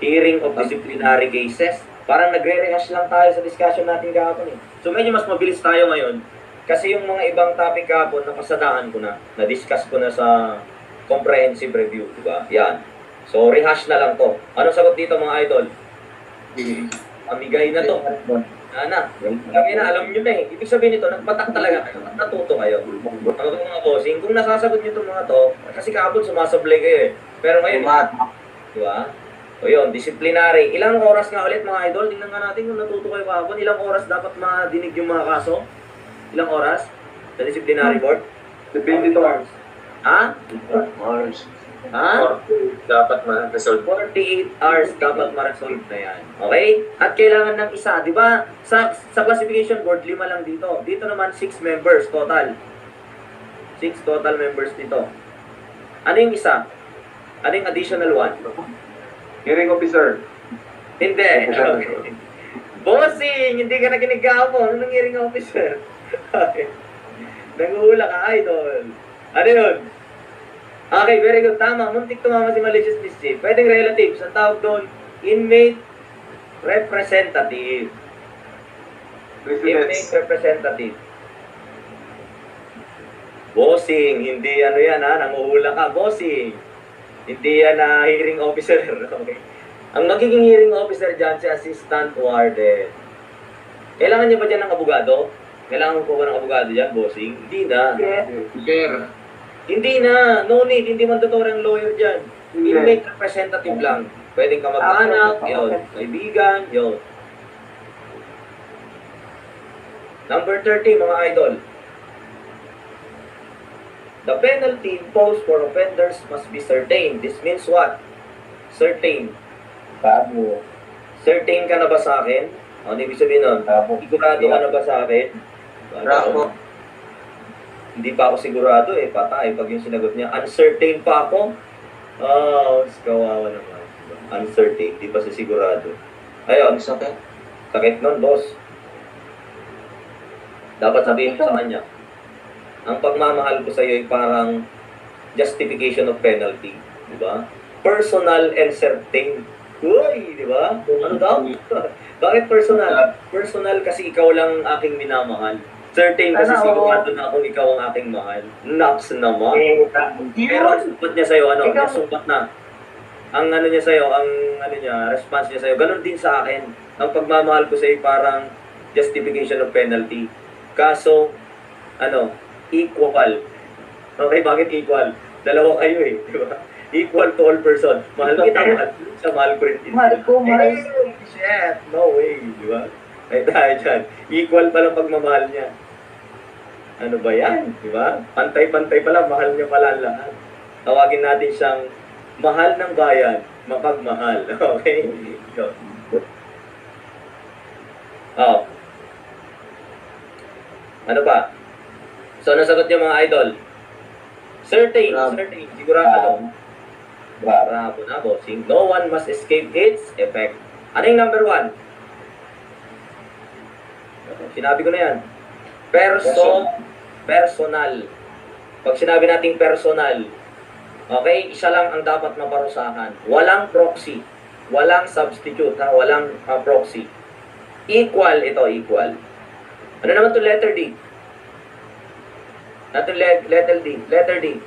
Hearing of disciplinary cases. Parang nagre-rehash lang tayo sa discussion natin kahapon eh. So medyo mas mabilis tayo ngayon. Kasi yung mga ibang topic kahapon, napasadaan ko na. Na-discuss ko na sa comprehensive review. Diba? Yan. So rehash na lang to. Anong sagot dito mga idol? Amigay na to. Kami na, alam nyo na eh. Ibig sabihin nito, nagpatak talaga kayo. Natuto kayo. Mga bossing, kung nasasagot nyo itong mga to, kasi kahapon sumasablay kayo eh. Pero ngayon, di ba? O yun, disciplinary. Ilang oras nga ulit mga idol? Tingnan nga natin kung natuto kayo kahapon. Ilang oras dapat madinig yung mga kaso? Ilang oras? Sa disciplinary board? 22 hours. Ha? Mars. Ha? Dapat ma-resolve. 48 hours dapat ma-resolve na yan. Okay? At kailangan ng isa, di ba? Sa classification board, 5 lang dito. Dito naman, 6 members total. 6 total members dito. Ano yung isa? Ano yung additional one? Hearing officer. Hindi. Okay. Bossing! Hindi ka nakinig kahapon. Anong hearing officer? Okay. Nanguhula ka, idol. Ano yun? Okay, very good. Tama. Muntik tumama si malicious mischief. Pwedeng relatives. Ang tawag doon, inmate representative. Inmate Residence. representative. Bossing. Hindi ano yan ha. Nanguhula ka. Bossing. Hindi yan na hearing officer. Okay. Ang magiging hearing officer dyan, si assistant warden. Kailangan niya ba dyan ng abogado? Kailangan ko ba ng abogado dyan, bossing? Hindi na. Hindi na. No need. Hindi mandatory ang lawyer dyan. Inmate representative lang. Pwedeng ka mag-anak, yun. Kaibigan, yun. Number 30, mga idol. The penalty imposed for offenders must be certain. This means what? Certain. Bago. Certain ka na ba sa akin? Ano ibig sabihin nun? Sigurado ka na ba sa akin? Bravo. Hindi pa ako sigurado eh. Patay pag yung sinagot niya. Uncertain pa ako? Oh, kawawa naman. Uncertain. Hindi pa siya sigurado. Ayun. Sakit. Sakit nun, boss. Dapat sabihin mo sa kanya. Ang pagmamahal ko sa iyo ay parang justification of penalty. Di ba? Personal and certain. Uy, di ba? Ano daw? Bakit personal? Personal kasi ikaw lang aking minamahal. Certain kasi sigurado na akong ikaw ang aking mahal. Naps naman. Pero ang sumpat niya sa'yo, ano? Nasumpat na. Ang ano niya sa'yo, ang ano niya, response niya sa'yo, ganun din sa akin. Ang pagmamahal ko sa'yo parang justification of penalty. Kaso, ano, equal. Okay, bakit equal? Dalawa kayo eh, di ba? Equal to all person. Mahal kita, mahal siya, mahal ko rin. Mahal ko, mahal. Shit, no way, di ba? Ay tayo dyan. Equal pala pagmamahal niya. Ano ba yan? Di ba? Pantay-pantay pala, mahal niya pala ang lahat. Tawagin natin siyang mahal ng bayan, mapagmahal. Okay? Go. Oh. Ano ba? So, nasagot niyo mga idol? Certain, Bravo. certain. Sigurado. Bravo na, bossing. No one must escape its effect. Ano yung number 1? Sinabi ko na yan. Personal. Pag sinabi nating personal, okay, isa lang ang dapat maparusahan. Walang proxy. Walang substitute, ha? Walang proxy. Equal ito, equal. Ano naman to letter D? Natin letter D. Letter D.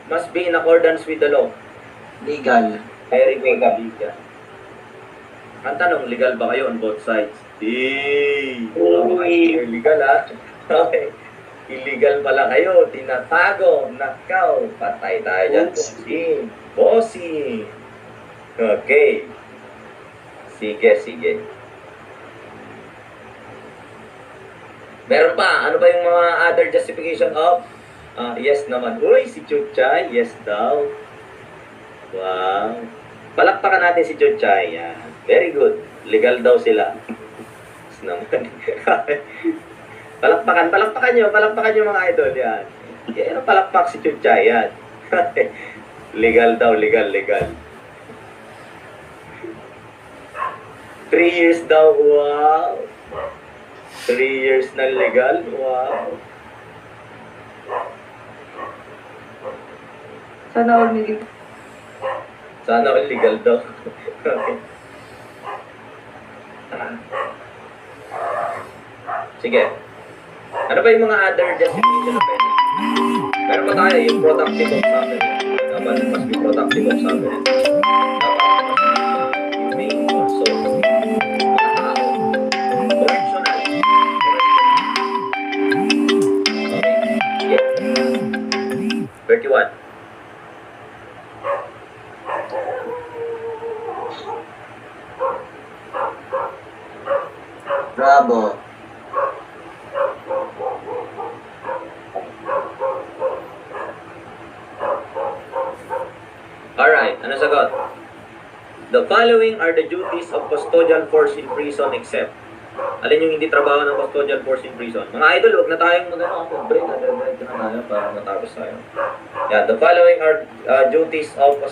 Must be in accordance with the law. Legal. Very good. Legal. Ang tanong, legal ba kayo on both sides? Illegal ha? Okay. Illegal pala kayo. Tinatago. Nakaw. Patay tayo dyan. Bossing. Bossing. Okay. Sige, sige. Meron pa. Ano ba yung mga other justification of? Yes naman. Uy, si Chuchay. Yes daw. Wow. Palakpakan natin si Chuchay. Yan. Very good. Legal daw sila. Tapos naman. Palakpakan nyo mga idol yan. Yan ang palakpak si Chuchay yan. Legal daw, legal. 3 years daw, wow. 3 years na legal, wow. Sana all nili. Sana all legal daw. Sige. Ano ba yung mga other justification na pwede? Meron pa tayo yung productive of summary. Dapat must be productive of summary. Dapat humane also. Correctional. Okay. Yeah. 31. Bravo. Alright, ano sagot? The following are the duties of custodial force in prison except. Alin yung hindi trabaho ng custodial force in prison? Mga idol, huwag na tayong break na tayo para matapos tayo. Yeah, the following are duties of